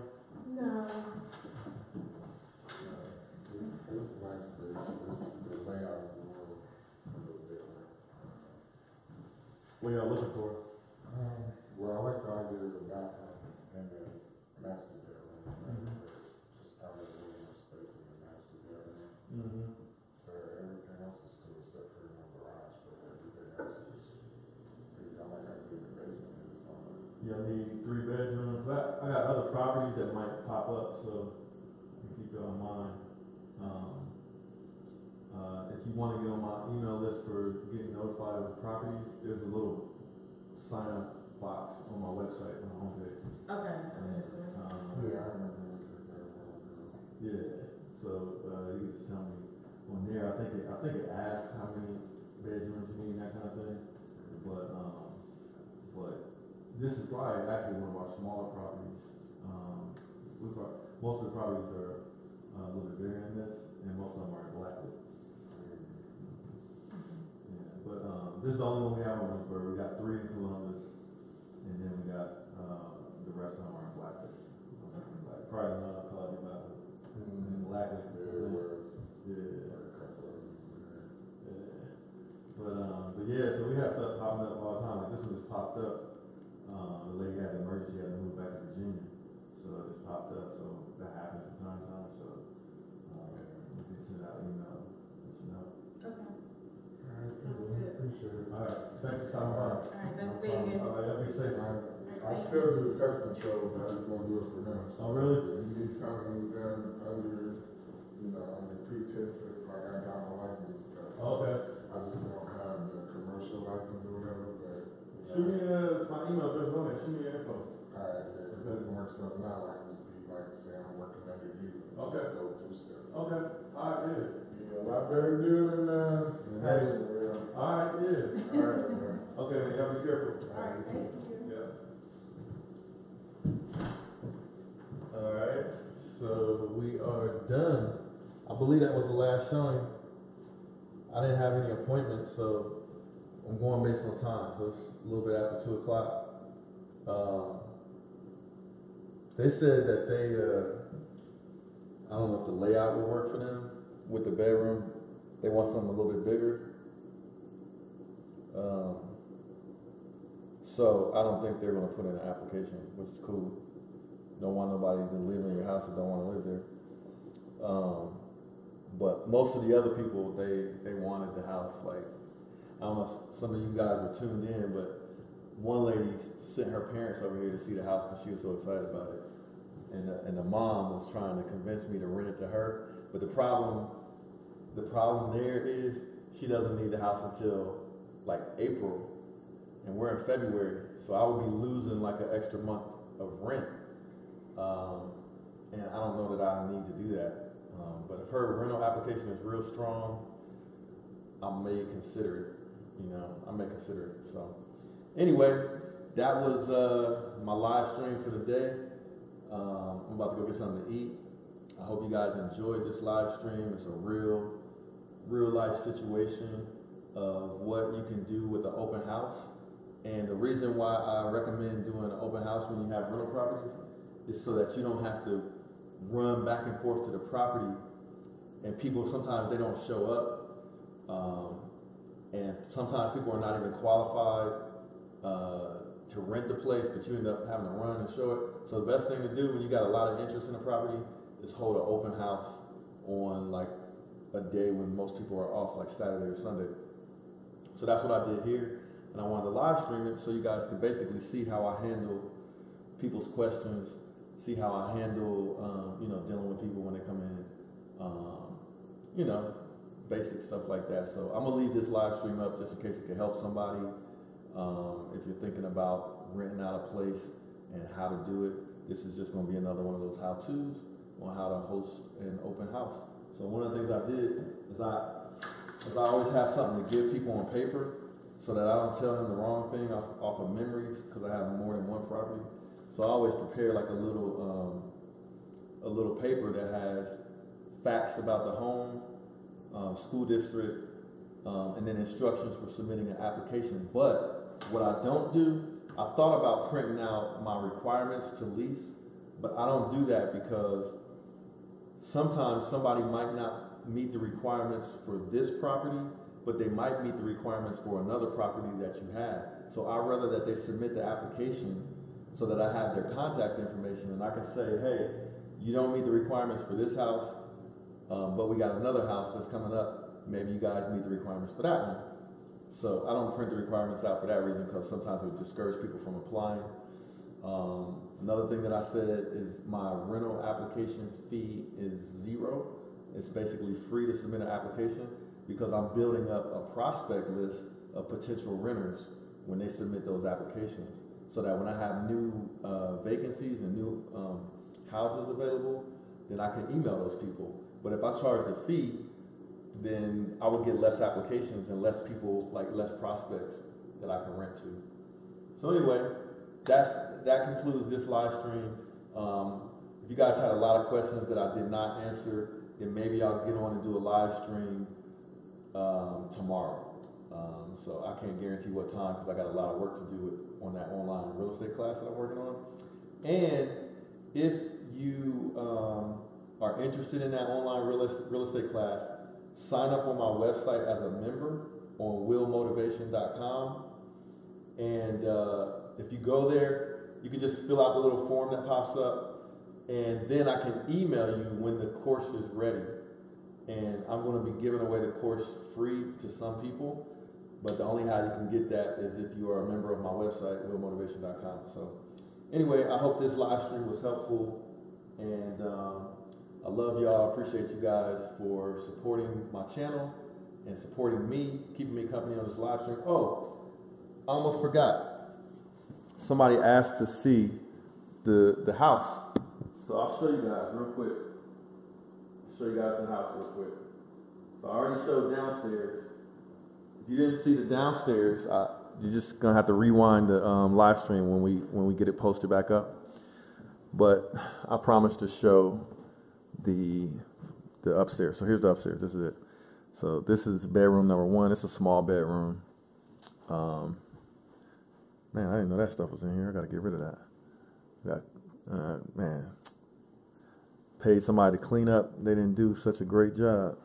No. This nice, the layout is a little different. What y'all looking for? Well, I like the idea of the bathroom and the master bedroom. Just probably a little more space in the master bedroom. Mm-hmm. Everything else is cool except for the garage, but everything else is pretty. I like how good the basement is on it. Y'all need 3 bedrooms. I got other properties that might pop up, so you keep that in mind. If you want to get on my email list for getting notified of properties, there's a little sign up box on my website on the homepage. Okay. Yeah, I remember looking at that one. Yeah, so you can just tell me on there. I think it asks how many bedrooms you need, that kind of thing. But this is probably actually one of our smaller properties. Most of the properties are a little bit bigger than this, and most of them are in Blackwood. Yeah, but this is the only one we have in Williamsburg. We got 3 in Columbus, and then we got the rest of them are in Blackwood. Like probably not I'll call you about it. In Blackwood. Yeah. But yeah, so we have stuff popping up all the time. Like this one just popped up. The lady had an emergency, had to move back to Virginia, so it just popped up. So that happens from time to time. So we can send out an email. Let you know. Okay. All right, appreciate it. All right, thanks for coming by. All right, that's big. All right, y'all be safe. I still do the pest control, but I just won't do it for them. Oh, really? If you need something done under pretense of like I got my license and stuff. Okay. I just don't have the commercial license or whatever, but. Shoot me my email address on it. Shoot me your info. Alright, yeah, if it works something out, I can just be like saying I'm working under you. And Okay. just go through stuff. Okay. All right, yeah. Yeah, a lot better deal than having it. All right, yeah. Alright, man. Okay, man, y'all be careful. All right, thank you. Yeah. All right, so we are done. I believe that was the last showing. I didn't have any appointments, so I'm going based on time. So it's a little bit after 2 o'clock. They said that I don't know if the layout will work for them with the bedroom. They want something a little bit bigger. So I don't think they're going to put in an application, which is cool. Don't want nobody to live in your house that don't want to live there. But most of the other people, they wanted the house. Like, I don't know if some of you guys were tuned in, but one lady sent her parents over here to see the house because she was so excited about it. And the mom was trying to convince me to rent it to her. But the problem there is she doesn't need the house until like April, and we're in February, so I would be losing like an extra month of rent. And I don't know that I need to do that. But if her rental application is real strong, I may consider it. I may consider it. So anyway, that was my live stream for the day. I'm about to go get something to eat. I hope you guys enjoyed this live stream. It's a real life situation of what you can do with an open house. And the reason why I recommend doing an open house when you have rental properties is so that you don't have to run back and forth to the property, and people sometimes they don't show up, and sometimes people are not even qualified to rent the place, but you end up having to run and show it. So the best thing to do when you got a lot of interest in a property is hold an open house on like a day when most people are off, like Saturday or Sunday. So that's what I did here, and I wanted to live stream it so you guys can basically see how I handle people's questions, see how I handle, dealing with people when they come in, basic stuff like that. So I'm gonna leave this live stream up just in case it can help somebody. If you're thinking about renting out a place and how to do it, this is just gonna be another one of those how-tos on how to host an open house. So one of the things I did is I always have something to give people on paper so that I don't tell them the wrong thing off of memory, because I have more than one property. So I always prepare like a little paper that has facts about the home, school district, and then instructions for submitting an application. But what I don't do I thought about printing out my requirements to lease, but I don't do that because sometimes somebody might not meet the requirements for this property, but they might meet the requirements for another property that you have. So I'd rather that they submit the application so that I have their contact information and I can say, hey, you don't meet the requirements for this house, but we got another house that's coming up. Maybe you guys meet the requirements for that one. So I don't print the requirements out for that reason because sometimes it would discourage people from applying. Another thing that I said is my rental application fee is $0. It's basically free to submit an application because I'm building up a prospect list of potential renters when they submit those applications. So that when I have new vacancies and new houses available, then I can email those people. But if I charge the fee, then I would get less applications and less people, like less prospects that I can rent to. So anyway, that concludes this live stream. If you guys had a lot of questions that I did not answer, then maybe I'll get on and do a live stream tomorrow. So I can't guarantee what time because I got a lot of work to do on that online real estate class that I'm working on. And if you are interested in that online real estate class, sign up on my website as a member on willmotivation.com. And if you go there, you can just fill out the little form that pops up, and then I can email you when the course is ready. And I'm going to be giving away the course free to some people, but the only how you can get that is if you are a member of my website, willmotivation.com. So anyway, I hope this live stream was helpful, and I love y'all. Appreciate you guys for supporting my channel and supporting me, keeping me company on this live stream. Oh, I almost forgot. Somebody asked to see the house. So I'll show you guys real quick. Show you guys the house real quick. So I already showed downstairs. If you didn't see the downstairs, you're just gonna have to rewind the live stream when we get it posted back up. But I promise to show the upstairs. So here's the upstairs. This is it. So this is bedroom number 1. It's a small bedroom. Man, I didn't know that stuff was in here. I got to get rid of that. Man, paid somebody to clean up. They didn't do such a great job.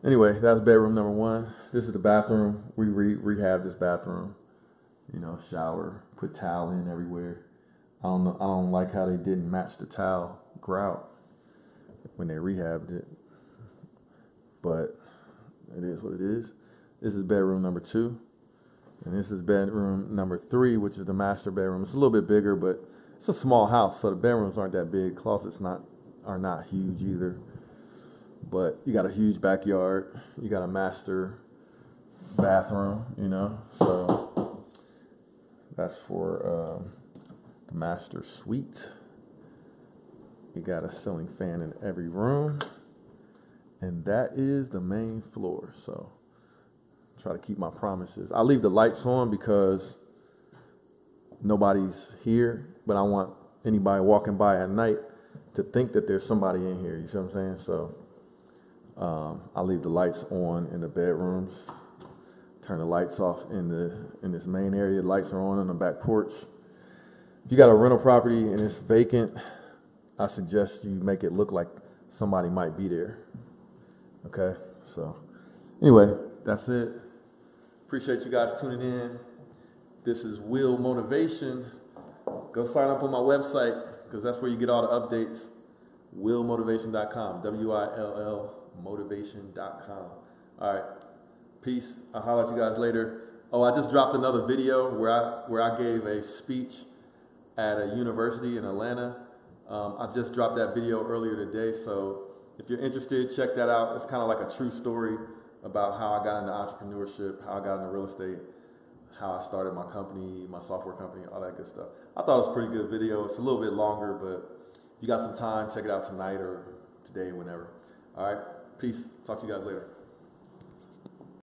Anyway, that's bedroom number 1. This is the bathroom. We rehabbed this bathroom. You know, shower, put towel in everywhere. I don't like how they didn't match the towel grout when they rehabbed it. But it is what it is. This is bedroom number 2. And this is bedroom number 3, which is the master bedroom. It's a little bit bigger, but it's a small house, so the bedrooms aren't that big. Closets are not huge either. But you got a huge backyard. You got a master bathroom, you know. So that's for the master suite. You got a ceiling fan in every room. And that is the main floor. So try to keep my promises. I leave the lights on because nobody's here, but I want anybody walking by at night to think that there's somebody in here. You see what I'm saying? So I leave the lights on in the bedrooms, turn the lights off in this main area. Lights are on the back porch. If you got a rental property and it's vacant, I suggest you make it look like somebody might be there. Okay, so anyway, that's it. Appreciate you guys tuning in. This is Will Motivation. Go sign up on my website because that's where you get all the updates. willmotivation.com. WILL motivation.com. All right, peace. I'll holler at you guys later. Oh, I just dropped another video where I gave a speech at a university in Atlanta. I just dropped that video earlier today, so if you're interested, check that out. It's kind of like a true story about how I got into entrepreneurship, how I got into real estate, how I started my company, my software company, all that good stuff. I thought it was a pretty good video. It's a little bit longer, but if you got some time, check it out tonight or today, whenever. All right, peace. Talk to you guys later.